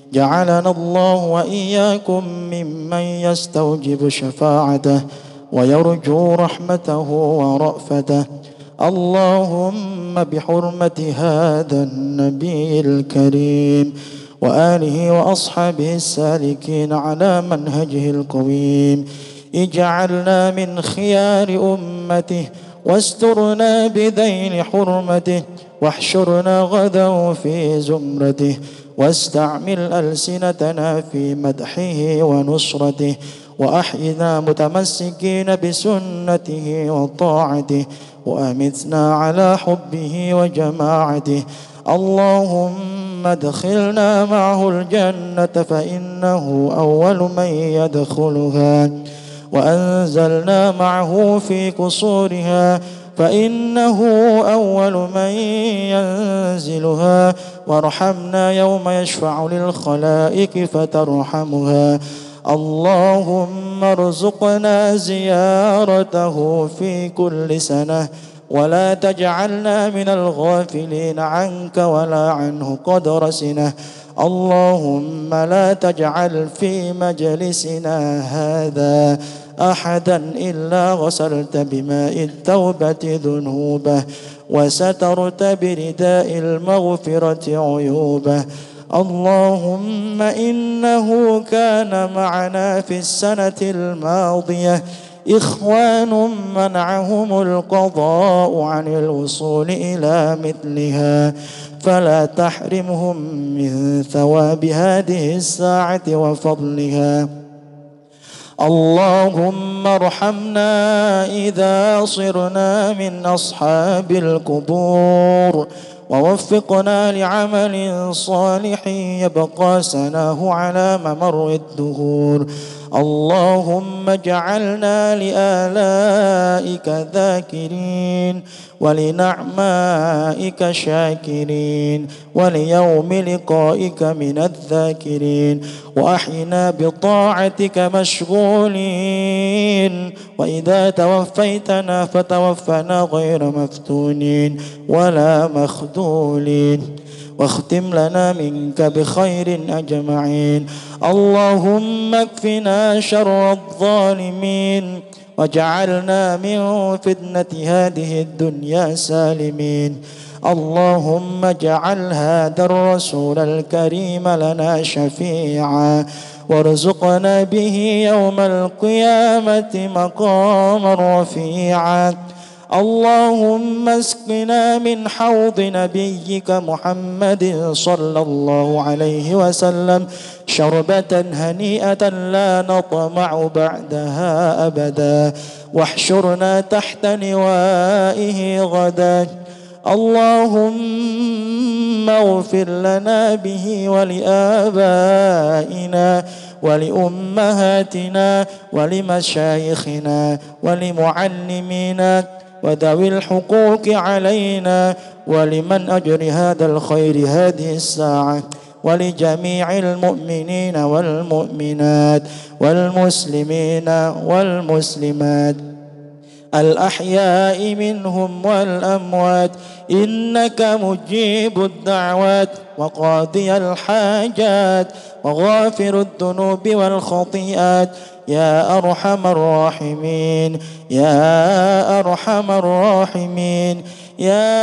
جعلنا الله وإياكم ممن يستوجب شفاعته ويرجو رحمته ورأفته. اللهم بحرمة هذا النبي الكريم وآله وأصحابه السالكين على منهجه القويم اجعلنا من خيار أمته واسترنا بذيل حرمته واحشرنا غدا في زمرته واستعمل ألسنتنا في مدحه ونصرته وأحينا متمسكين بسنته وطاعته وأمتنا على حبه وجماعته. اللهم ادخلنا معه الجنة فإنه أول من يدخلها وأنزلنا معه في قصورها فإنه أول من ينزلها وارحمنا يوم يشفع للخلائق فترحمها. اللهم ارزقنا زيارته في كل سنة ولا تجعلنا من الغافلين عنك ولا عنه قدر سنة. اللهم لا تجعل في مجلسنا هذا أحدا إلا غسلت بماء التوبة ذنوبه وسترت برداء المغفرة عيوبه. اللهم إنه كان معنا في السنة الماضية إخوان منعهم القضاء عن الوصول إلى مثلها، فلا تحرمهم من ثواب هذه الساعة وفضلها. اللهم ارحمنا إذا صرنا من أصحاب القبور، ووفقنا لعمل صالح يبقى سناه على ممر الدهور. اللهم اجعلنا لآلائك ذاكرين، ولنعمائك شاكرين، وليوم لقائك من الذاكرين، وأحينا بطاعتك مشغولين، وإذا توفيتنا فتوفنا غير مفتونين ولا مخذولين، واختم لنا منك بخير أجمعين. اللهم اكفنا شر الظالمين، وجعلنا من فتنة هذه الدنيا سالمين. اللهم اجعل هذا الرسول الكريم لنا شفيعا، وارزقنا به يوم القيامة مقاما رفيعا. اللهم اسقنا من حوض نبيك محمد صلى الله عليه وسلم شربة هنيئة لا نطمع بعدها أبدا، واحشرنا تحت لوائه غدا. اللهم اغفر لنا به ولآبائنا ولأمهاتنا ولمشايخنا ولمعلمينا وذوي الحقوق علينا، ولمن أجر هذا الخير هذه الساعة، ولجميع المؤمنين والمؤمنات والمسلمين والمسلمات الأحياء منهم والأموات، إنك مجيب الدعوات وقاضي الحاجات وغافر الذنوب والخطيئات، يا أرحم الراحمين يا أرحم الراحمين يا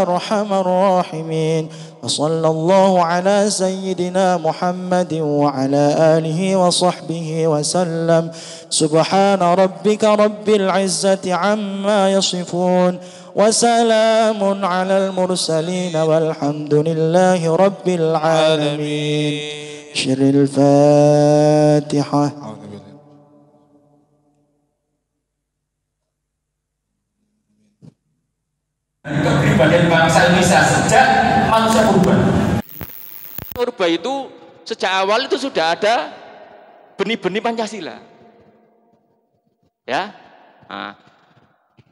أرحم الراحمين. وصلى الله على سيدنا محمد وعلى آله وصحبه وسلم. سبحان ربك رب العزة عما يصفون، وسلام على المرسلين، والحمد لله رب العالمين. شر الفاتحة. Kepribadian bangsa Indonesia sejak manusia purba. Purba itu sejak awal itu sudah ada benih-benih Pancasila. Ya, nah,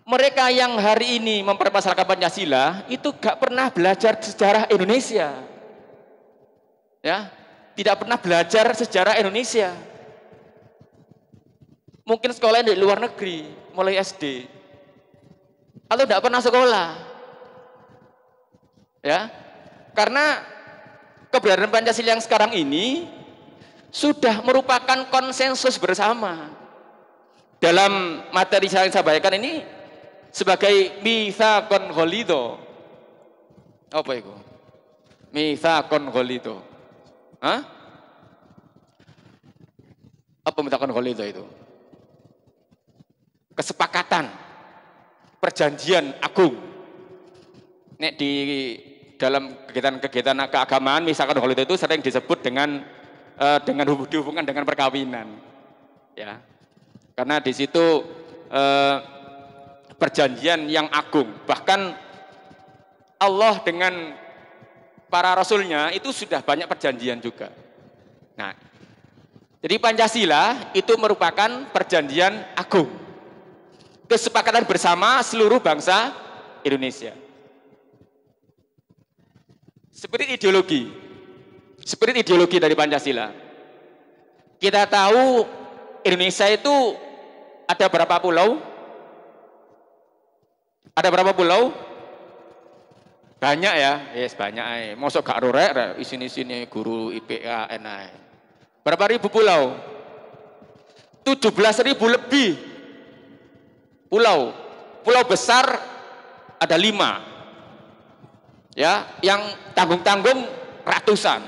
mereka yang hari ini mempermasalahkan Pancasila itu gak pernah belajar sejarah Indonesia. Ya, tidak pernah belajar sejarah Indonesia. Mungkin sekolahnya di luar negeri, mulai SD, atau tidak pernah sekolah. Ya, karena keberadaan Pancasila yang sekarang ini sudah merupakan konsensus bersama. Dalam materi yang saya bacakan ini sebagai mitsaqon ghalidho. Apa itu? Mitsaqon ghalidho. Hah? Apa mitsaqon ghalidho itu? Kesepakatan, perjanjian agung. Nek di dalam kegiatan-kegiatan keagamaan, misalkan hal itu sering disebut dengan dihubungkan dengan perkawinan, ya, karena di situ perjanjian yang agung. Bahkan Allah dengan para rasulnya itu sudah banyak perjanjian juga. Nah, jadi Pancasila itu merupakan perjanjian agung, kesepakatan bersama seluruh bangsa Indonesia. Spirit ideologi dari Pancasila. Kita tahu Indonesia itu ada berapa pulau? Ada berapa pulau? Banyak ya, yes, banyak. Mosok gak rorek, isini guru IPA NAI. Berapa ribu pulau? 17.000 lebih pulau. Pulau besar ada 5. Ya, yang tanggung-tanggung ratusan.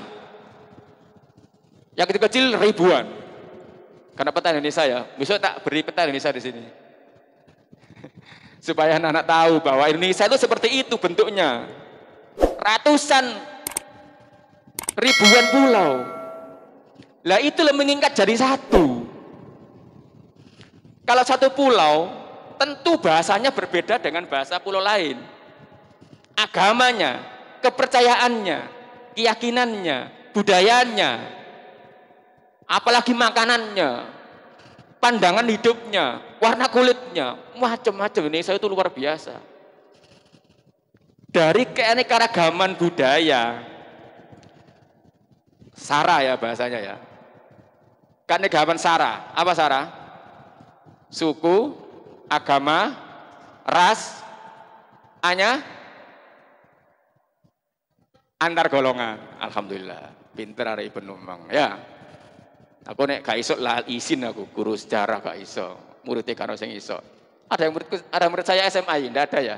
Yang kecil-kecil ribuan. Karena peta Indonesia ya, besok tak beri peta Indonesia di sini. Supaya anak-anak tahu bahwa Indonesia itu seperti itu bentuknya. Ratusan, ribuan pulau. Lah itu meningkat jadi satu. Kalau satu pulau, tentu bahasanya berbeda dengan bahasa pulau lain. Agamanya, kepercayaannya, keyakinannya, budayanya, apalagi makanannya, pandangan hidupnya, warna kulitnya, macam-macam. Indonesia itu luar biasa. Dari keanekaragaman budaya, sara ya bahasanya ya. Keanekaragaman sara, apa sara? Suku, agama, ras, antar golongan. Alhamdulillah, pinter hari Ibn Numang ya. Aku nek gak iso lah izin aku guru sejarah gak iso. Muridnya karo sing iso. Ada murid saya SMA ndak ada ya.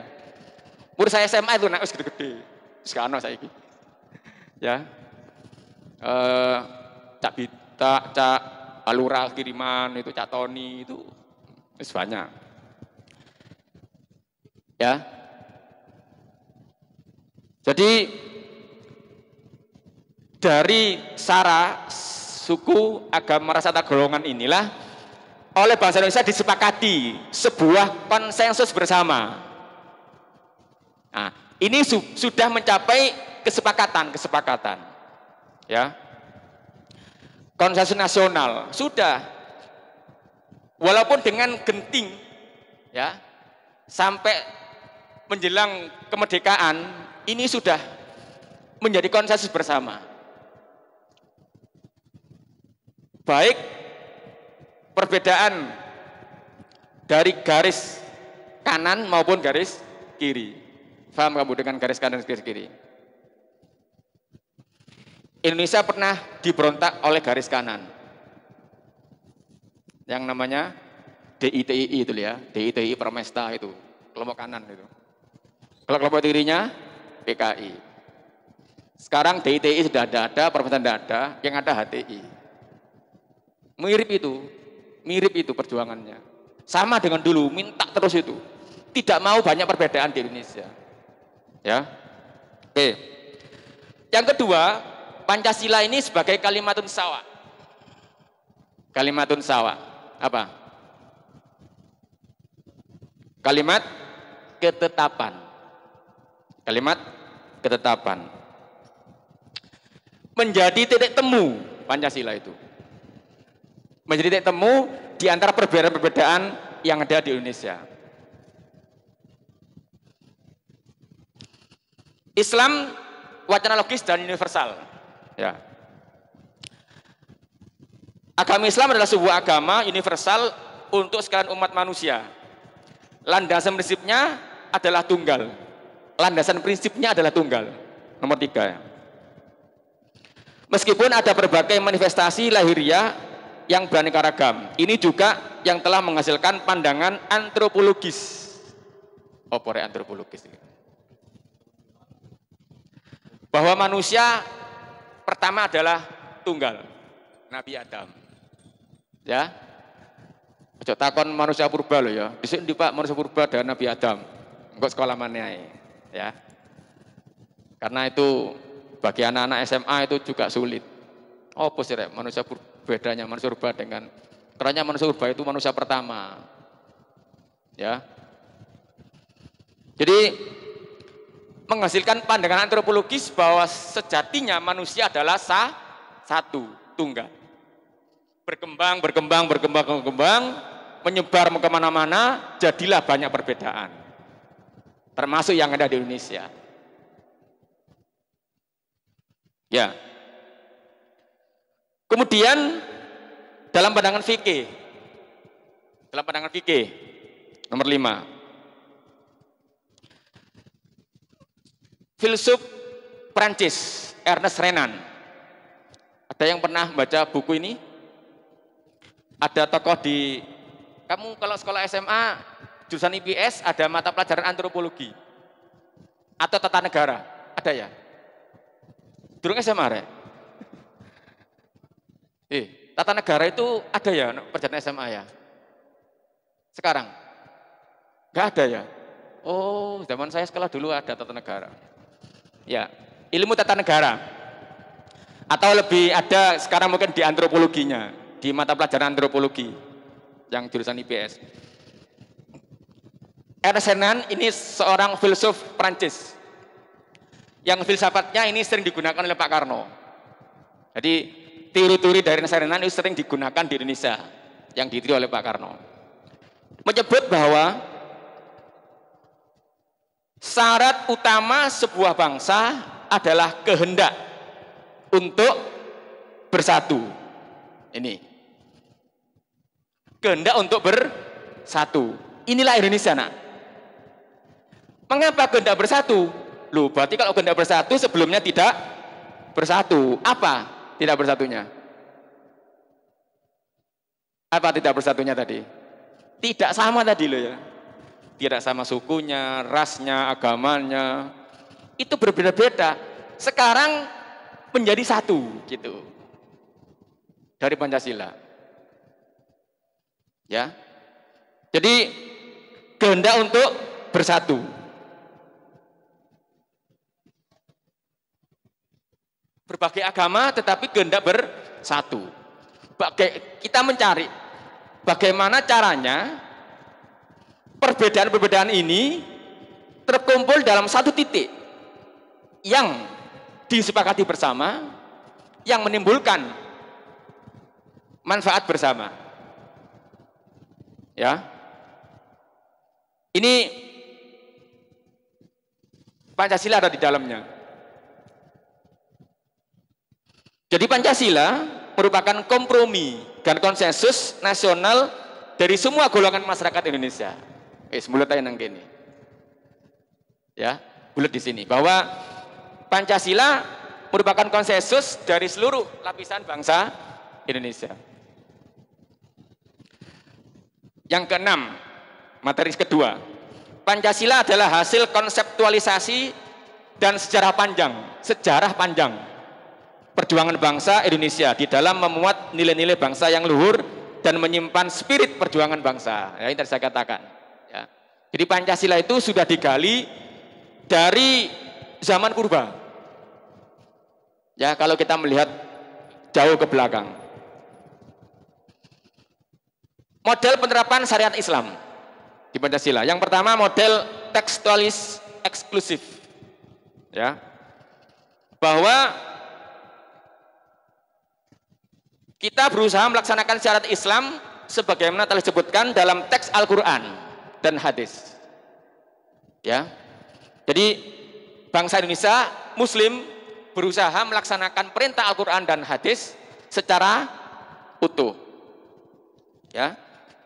Murid saya SMA itu nek wis gede-gede. Wis gak ono saiki. Ya. Cak Bita, Cak Alura Kiriman itu Cak Tony itu wis banyak. Ya. Jadi dari sara, suku, agama, ras, antar golongan inilah oleh bangsa Indonesia disepakati sebuah konsensus bersama. Nah, ini sudah mencapai kesepakatan. Ya. Konsensus nasional sudah. Walaupun dengan genting ya. Sampai menjelang kemerdekaan ini sudah menjadi konsensus bersama. Baik perbedaan dari garis kanan maupun garis kiri. Paham kamu dengan garis kanan dan garis kiri? Indonesia pernah diberontak oleh garis kanan. Yang namanya DITII itu ya, DITII Permesta itu, kelompok kanan itu. Kalau kelompok kirinya PKI. Sekarang DITII sudah ada, Permesta tidak ada, yang ada HTI. Mirip itu perjuangannya. Sama dengan dulu, minta terus itu. Tidak mau banyak perbedaan di Indonesia. Ya. Oke. Yang kedua, Pancasila ini sebagai kalimatun sawa. Kalimatun sawa. Apa? Kalimat ketetapan. Kalimat ketetapan. Menjadi titik temu Pancasila itu. Menjadi titik temu di antara perbedaan-perbedaan yang ada di Indonesia. Islam wacana logis dan universal. Ya. Agama Islam adalah sebuah agama universal untuk sekalian umat manusia. Landasan prinsipnya adalah tunggal. Landasan prinsipnya adalah tunggal. Nomor 3. Meskipun ada berbagai manifestasi lahiriah yang beraneka ragam. Ini juga yang telah menghasilkan pandangan antropologis. Opore antropologis. Bahwa manusia pertama adalah tunggal. Nabi Adam. Ya. Ojo takon manusia purba loh ya. Disini di Pak manusia purba dan Nabi Adam. Enggak sekolah mana ya. Karena itu bagi anak-anak SMA itu juga sulit. Apa sih manusia purba? Bedanya manusia purba dengan ternyata manusia purba itu manusia pertama. Ya. Jadi menghasilkan pandangan antropologis bahwa sejatinya manusia adalah satu, tunggal. Berkembang, menyebar kemana-mana, jadilah banyak perbedaan. Termasuk yang ada di Indonesia. Ya. Kemudian dalam pandangan fikih, nomor 5, filsuf Prancis Ernest Renan. Ada yang pernah baca buku ini? Ada tokoh kamu kalau sekolah SMA jurusan IPS ada mata pelajaran antropologi. atau tata negara? Ada ya? Durung SMA rek? Tata negara itu ada ya perjalanan SMA ya? Sekarang? Enggak ada ya? Oh, zaman saya sekolah dulu ada tata negara. Ya, ilmu tata negara. Atau lebih ada sekarang mungkin di antropologinya, di mata pelajaran antropologi yang jurusan IPS. Ernest Renan ini seorang filsuf Prancis yang filsafatnya ini sering digunakan oleh Pak Karno. Jadi teori-teori dari Ernest Renan itu sering digunakan di Indonesia yang ditiru oleh Pak Karno. Menyebut bahwa syarat utama sebuah bangsa adalah kehendak untuk bersatu. Ini. Kehendak untuk bersatu. Inilah Indonesia, nak. Mengapa kehendak bersatu? Loh, berarti kalau kehendak bersatu sebelumnya tidak bersatu. Apa tidak bersatunya? Apa tidak bersatunya tadi? Tidak sama tadi loh ya. Tidak sama sukunya, rasnya, agamanya. Itu berbeda-beda. Sekarang menjadi satu gitu. Dari Pancasila. Ya. Jadi kehendak untuk bersatu. Berbagai agama tetapi kehendak bersatu. Kita mencari bagaimana caranya perbedaan-perbedaan ini terkumpul dalam satu titik yang disepakati bersama, yang menimbulkan manfaat bersama. Ya, ini Pancasila ada di dalamnya. Jadi Pancasila merupakan kompromi dan konsensus nasional dari semua golongan masyarakat Indonesia. Mulut aja nang kene. Ya, bulat di sini bahwa Pancasila merupakan konsensus dari seluruh lapisan bangsa Indonesia. Yang keenam, materi kedua, Pancasila adalah hasil konseptualisasi dan sejarah panjang perjuangan bangsa Indonesia di dalam memuat nilai-nilai bangsa yang luhur dan menyimpan spirit perjuangan bangsa. Ya, ini tadi saya katakan. Ya. Jadi Pancasila itu sudah digali dari zaman purba. Ya, kalau kita melihat jauh ke belakang. Model penerapan syariat Islam di Pancasila. Yang pertama model tekstualis eksklusif. Ya. Bahwa kita berusaha melaksanakan syariat Islam sebagaimana telah disebutkan dalam teks Al-Qur'an dan hadis. Ya. Jadi bangsa Indonesia Muslim berusaha melaksanakan perintah Al-Qur'an dan hadis secara utuh. Ya.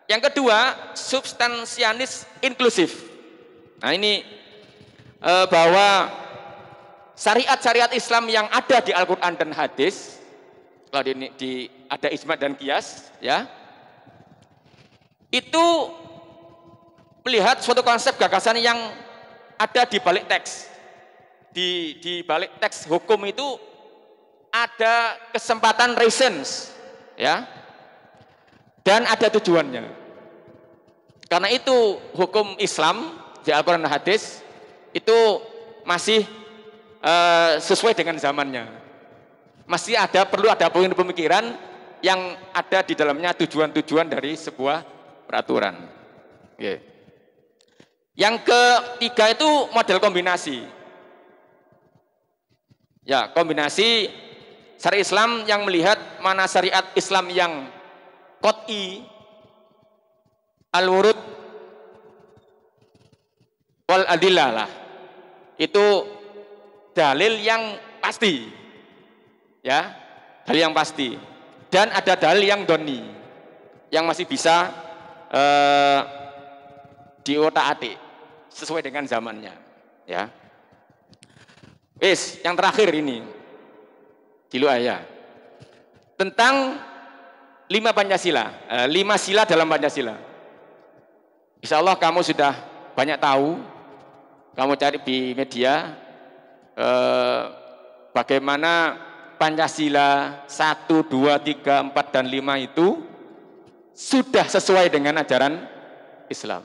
Yang kedua, substansianis inklusif. Nah, ini bahwa syariat-syariat Islam yang ada di Al-Qur'an dan hadis, kalau ada ijma dan qiyas, ya, itu melihat suatu konsep gagasan yang ada di balik teks. Di balik teks hukum itu ada kesempatan reasons, ya, dan ada tujuannya. Karena itu hukum Islam di Al-Quran dan hadis itu masih sesuai dengan zamannya. Masih perlu ada pemikiran yang ada di dalamnya tujuan-tujuan dari sebuah peraturan. Oke. Yang ketiga itu model kombinasi. Ya, kombinasi syariat Islam yang melihat mana syariat Islam yang qot'i, al-wurud, wal adillah lah. Itu dalil yang pasti. Ya, dalil yang pasti. Dan ada dalil yang doni, yang masih bisa diotak-atik sesuai dengan zamannya. Ya. Yang terakhir ini dulu ya, tentang 5 Pancasila, 5 sila dalam Pancasila. Insya Allah kamu sudah banyak tahu Kamu cari di media bagaimana Pancasila 1, 2, 3, 4, dan 5 itu sudah sesuai dengan ajaran Islam.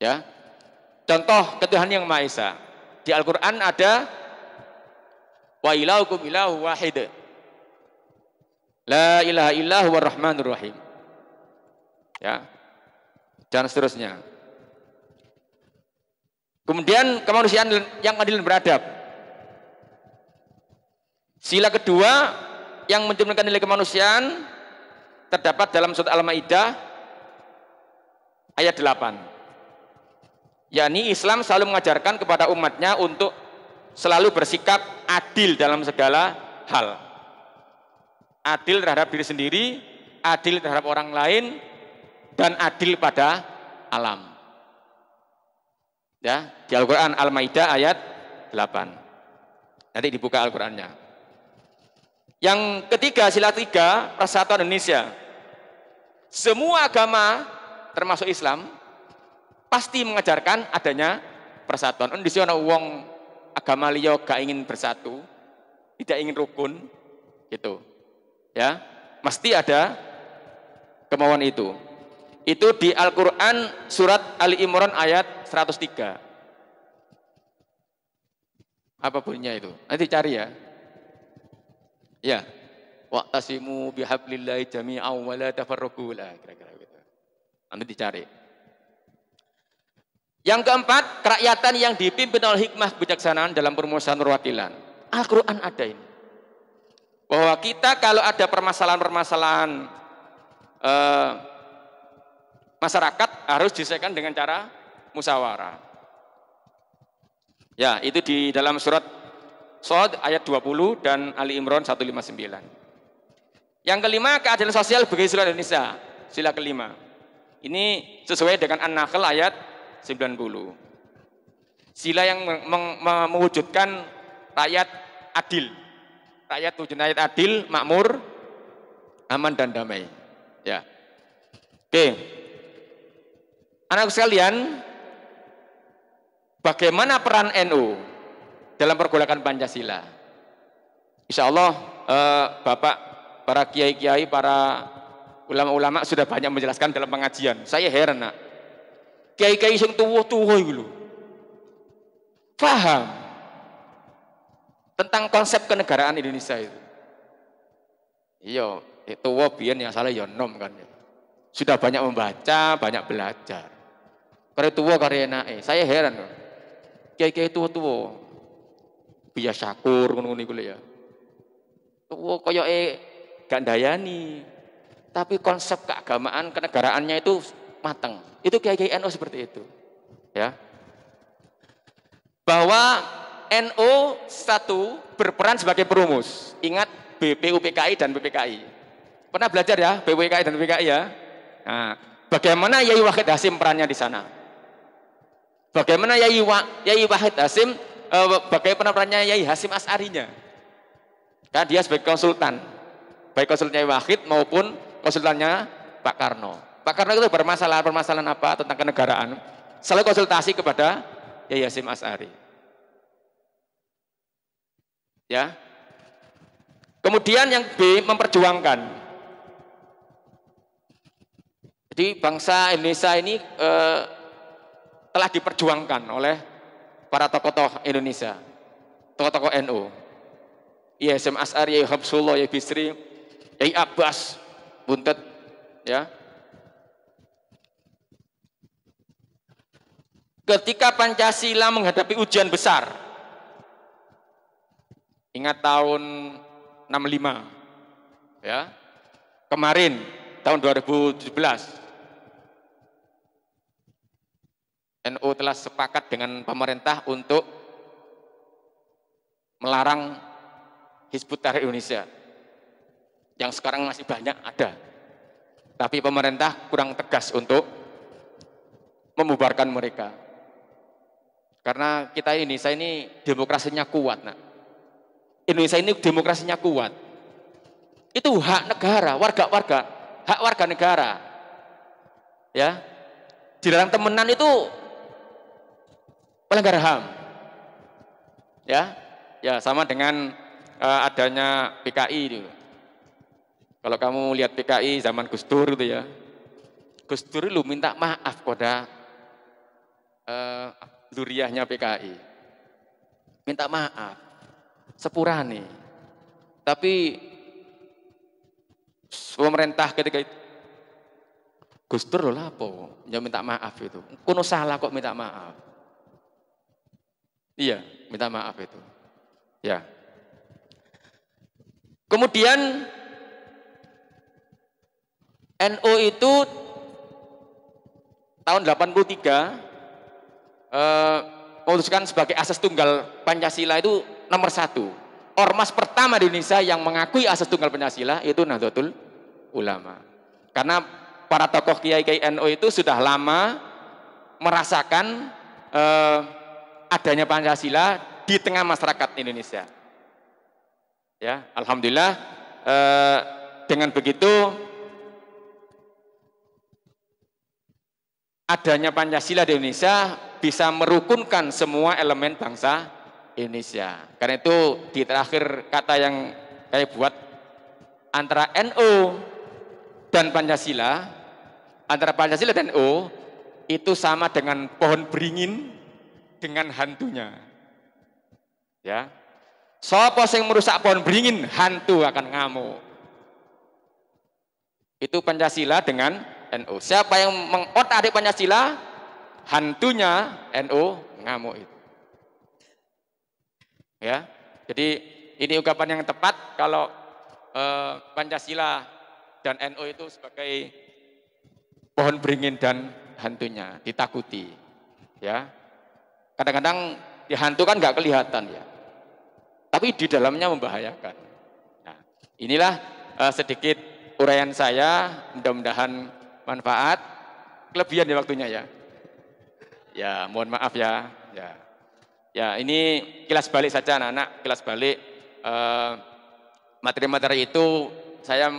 Ya. Contoh ketuhanan yang Maha Esa. Di Al-Qur'an ada wa ilahukum ilahu wahid. La ilaha illahu warrahmanur rahim. Ya. Dan seterusnya. Kemudian kemanusiaan yang adil dan beradab. Sila kedua yang mencerminkan nilai kemanusiaan terdapat dalam surat Al-Maidah ayat 8. Yakni Islam selalu mengajarkan kepada umatnya untuk selalu bersikap adil dalam segala hal. Adil terhadap diri sendiri, adil terhadap orang lain, dan adil pada alam. Ya, di Al-Quran Al-Maidah ayat 8. Nanti dibuka Al-Qurannya. Yang ketiga, sila 3, Persatuan Indonesia. Semua agama termasuk Islam pasti mengajarkan adanya persatuan. Indonesia ana wong agama liya gak ingin bersatu, tidak ingin rukun gitu. Ya, mesti ada kemauan itu. Itu di Al-Quran surat Ali Imran ayat 103. Apa bunyinya itu? Nanti cari ya. Ya. Wa'tasimu bihablillahi jami'an wa la tafarraqu, kira-kira gitu. Nanti dicari. Yang keempat, kerakyatan yang dipimpin oleh hikmah kebijaksanaan dalam perumusan perwakilan. Al-Quran ada ini. Bahwa kita kalau ada permasalahan-permasalahan masyarakat harus diselesaikan dengan cara musyawarah. Ya, itu di dalam surat Shad ayat 20 dan Ali Imran 159. Yang kelima, keadilan sosial bagi seluruh Indonesia. Sila kelima. Ini sesuai dengan An-Nahl ayat 90. Sila yang mewujudkan rakyat adil. Rakyat wujud rakyat adil, makmur, aman dan damai. Ya. Oke. Anak sekalian, bagaimana peran NU dalam pergolakan Pancasila? Insya Allah Bapak, para kiai-kiai, para ulama-ulama sudah banyak menjelaskan dalam pengajian. Saya heran nak, kiai-kiai yang tua-tua itu paham tentang konsep kenegaraan Indonesia itu. Iya, tua biyen yang salah ya nom kan. Sudah banyak membaca, banyak belajar. Karena tua karya enak. Saya heran loh. Kiai-kiai tua-tua. Biya syakur ngono niku ya. Tua koyoke gak ndayani. Tapi konsep keagamaan, kenegaraannya itu matang. Itu kiai-kiai NU seperti itu. Ya. Bahwa NU satu berperan sebagai perumus. Ingat BPUPKI dan PPKI. Pernah belajar ya BPUPKI dan PPKI ya? Nah, bagaimana Yai Wahid Hasyim perannya di sana? Bagaimana Yai Wahid Hasyim, bagaimana perannya Yai Hasyim Asy'arinya? Kan dia sebagai konsultan, baik konsultannya Yai Wahid maupun konsultannya Pak Karno. Pak Karno itu permasalahan apa tentang kenegaraan, selalu konsultasi kepada Yai Hasyim Asy'ari. Ya. Kemudian yang B, memperjuangkan. Jadi bangsa Indonesia ini telah diperjuangkan oleh para tokoh-tokoh Indonesia, tokoh-tokoh NU, Yai Hasyim Asy'ari, Yai Habsullah, Yai Bisri, Yai Abbas, Buntet, ya. Ketika Pancasila menghadapi ujian besar, ingat tahun 65, ya, kemarin tahun 2017. NU telah sepakat dengan pemerintah untuk melarang Hizbut Tahrir Indonesia yang sekarang masih banyak ada, tapi pemerintah kurang tegas untuk membubarkan mereka karena kita Indonesia ini demokrasinya kuat. Nah, Indonesia ini demokrasinya kuat, itu hak negara, hak warga negara, ya. Di dalam temenan itu pelanggar HAM. Ya, ya sama dengan adanya PKI itu. Kalau kamu lihat PKI zaman Gus Dur itu ya, Gus Dur lu minta maaf pada zuriyahnya PKI, minta maaf, sepurane. Tapi pemerintah ketika itu, Gus Dur loh lapo, ya minta maaf itu, kuno salah kok minta maaf. Iya, minta maaf itu. Ya. Kemudian NU itu tahun 83 memutuskan sebagai asas tunggal Pancasila itu nomor 1. Ormas pertama di Indonesia yang mengakui asas tunggal Pancasila itu Nahdlatul Ulama. Karena para tokoh kiai-kiai NU itu sudah lama merasakan adanya Pancasila di tengah masyarakat Indonesia. Ya, alhamdulillah dengan begitu adanya Pancasila di Indonesia bisa merukunkan semua elemen bangsa Indonesia. Karena itu di terakhir kata yang saya buat antara NU dan Pancasila, antara Pancasila dan NU itu sama dengan pohon beringin dengan hantunya. Ya. Sapa sing merusak pohon beringin, hantu akan ngamuk. Itu Pancasila dengan NU. Siapa yang mengotak-atik Pancasila, hantunya NU ngamuk itu. Ya. Jadi ini ungkapan yang tepat kalau Pancasila dan NU itu sebagai pohon beringin dan hantunya ditakuti. Ya. Kadang-kadang di hantu kan nggak kelihatan ya. Tapi di dalamnya membahayakan. Nah, inilah sedikit uraian saya, mudah-mudahan manfaat. Kelebihan di waktunya ya. Ya, mohon maaf ya. Ya, ini kilas balik saja anak-anak, kilas balik materi-materi itu saya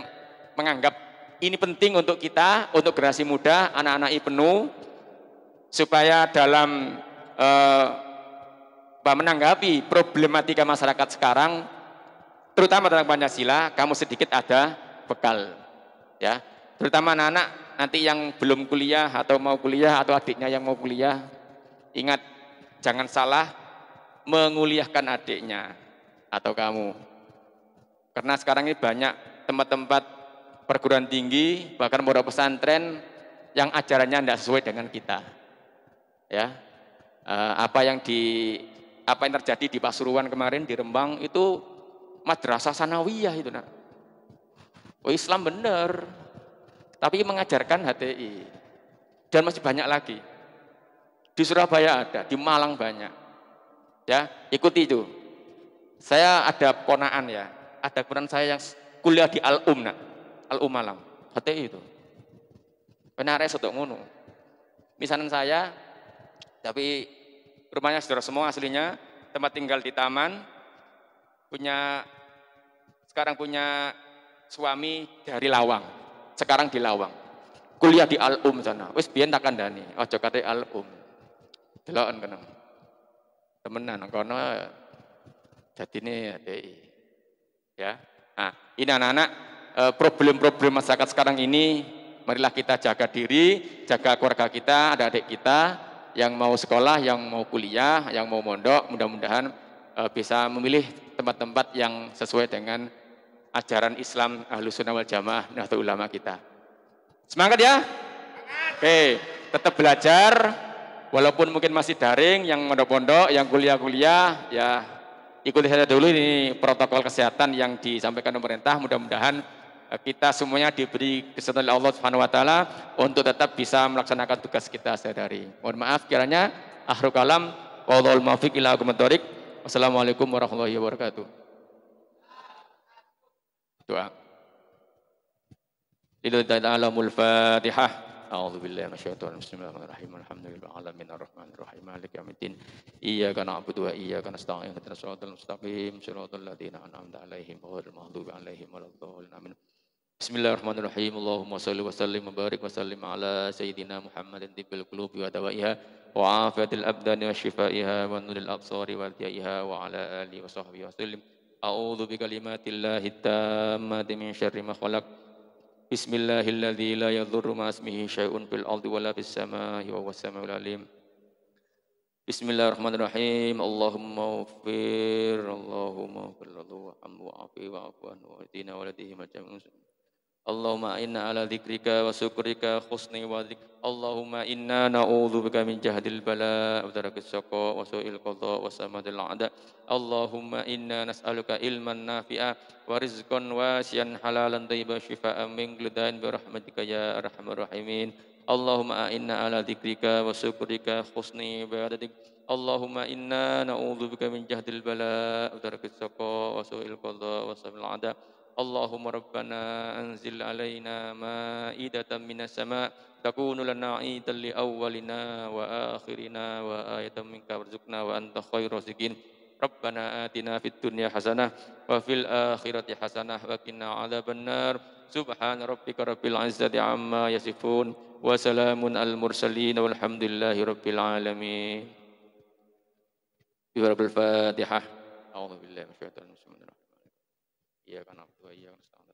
menganggap ini penting untuk kita, untuk generasi muda, anak-anak IPNU, supaya dalam menanggapi problematika masyarakat sekarang, terutama tentang Pancasila, kamu sedikit ada bekal, ya. Terutama anak-anak nanti yang belum kuliah atau mau kuliah atau adiknya yang mau kuliah, ingat jangan salah menguliahkan adiknya atau kamu, karena sekarang ini banyak tempat-tempat perguruan tinggi bahkan pondok pesantren yang ajarannya tidak sesuai dengan kita, ya. Apa yang terjadi di Pasuruan kemarin, di Rembang itu madrasah sanawiyah itu nak. Oh, Islam benar, tapi mengajarkan HTI. Dan masih banyak lagi. Di Surabaya ada, di Malang banyak. Ya, ikuti itu. Saya ada ponaan ya, ada keponakan saya yang kuliah di Al-Um nak, Al-Um Malang, HTI itu. Benar untuk ngono. Misalnya saya, tapi rumahnya saudara semua aslinya, tempat tinggal di taman, sekarang punya suami dari Lawang, sekarang di Lawang, kuliah di Al-Um sana, wis biyen tak kandhani, aja kate Al-Um, deloken kena, temenan, kono jadine HTI, ya. Nah, ini anak-anak, problem-problem masyarakat sekarang ini, marilah kita jaga diri, jaga keluarga kita, adik-adik kita, yang mau sekolah, yang mau kuliah, yang mau mondok, mudah-mudahan bisa memilih tempat-tempat yang sesuai dengan ajaran Islam Ahlus Sunnah wal Jamaah Nahdlatul Ulama kita. Semangat ya? Oke, tetap belajar, walaupun mungkin masih daring, yang mondok-mondok, yang kuliah-kuliah, ya ikuti saja dulu ini protokol kesehatan yang disampaikan pemerintah. Mudah-mudahan kita semuanya diberi kesempatan oleh Allah Subhanahu wa taala untuk tetap bisa melaksanakan tugas kita sehari-hari. Mohon maaf kiranya akhirul kalam, wallahul muwaffiq ila aqwamit thoriq. Wassalamualaikum warahmatullahi wabarakatuh. Doa. Lillahi ta'alamul Fatihah. A'udzu billahi minasyaitonir rajim. Bismillahirrahmanirrahim. Alhamdulillahil alamin arrahmanir rahim maliki yaumiddin. Iyyaka na'budu wa iyyaka nasta'in. Ihdinas siratal mustaqim. Shiratal ladzina an'amta 'alaihim ghairil maghdubi 'alaihim waladdallin. Amin. Bismillahirrahmanirrahim. Allahumma salli wa sallim wa barik wa sallim ala sayyidina Muhammadin tibbil qulubi wa dawaiha wa afiatil abdani wa shifaiha wa nuril absari wa altiyaiha wa ala alihi wa sahbihi wa sallim. A'udzu bi kalimatillahi tammati min syarri ma khalaq. Bismillahilladzi la yadhurru ma ismihi syai'un fil ardi wa la fis samai wa huwas samiul alim. Bismillahirrahmanirrahim. Allahumma ufir, Allahumma ufir, Allahumma afi wa afuan wa atina wa ladihim al-jami'un. Allahumma inna ala dzikrika wa syukrika husni wa dik. Allahumma inna na'udzubika min jahdil bala wa darakis syaqa wa su'il qadha wa samadil a'da. Allahumma inna nas'aluka ilman nafi'a wa rizqan wasi'an halalan thayyiban shifaa'an min ghadain bi rahmatika ya arhamar rahimin. Allahumma inna ala dzikrika wa syukrika husni ibadatik. Allahumma inna na'udzubika min jahdil bala wa darakis syaqa wa su'il qadha wa samadil a'da. Allahumma rabbana anzil alaina ma'idatan minas sama' takunu lana 'idan li awwalina wa akhirina wa ayatan minka warzuqna wa anta khairur raziqin. Rabbana atina fid dunya hasanah wa fil akhirati hasanah wa qina 'adzabannar. Subhana rabbika rabbil 'izzati 'amma yasifun wa salamun al mursalin walhamdulillahi rabbil alamin. Bi Fatihah. A'udzu billahi minasyaitonir rajim. Iyyaka na'budu wa iyyaka nasta'in.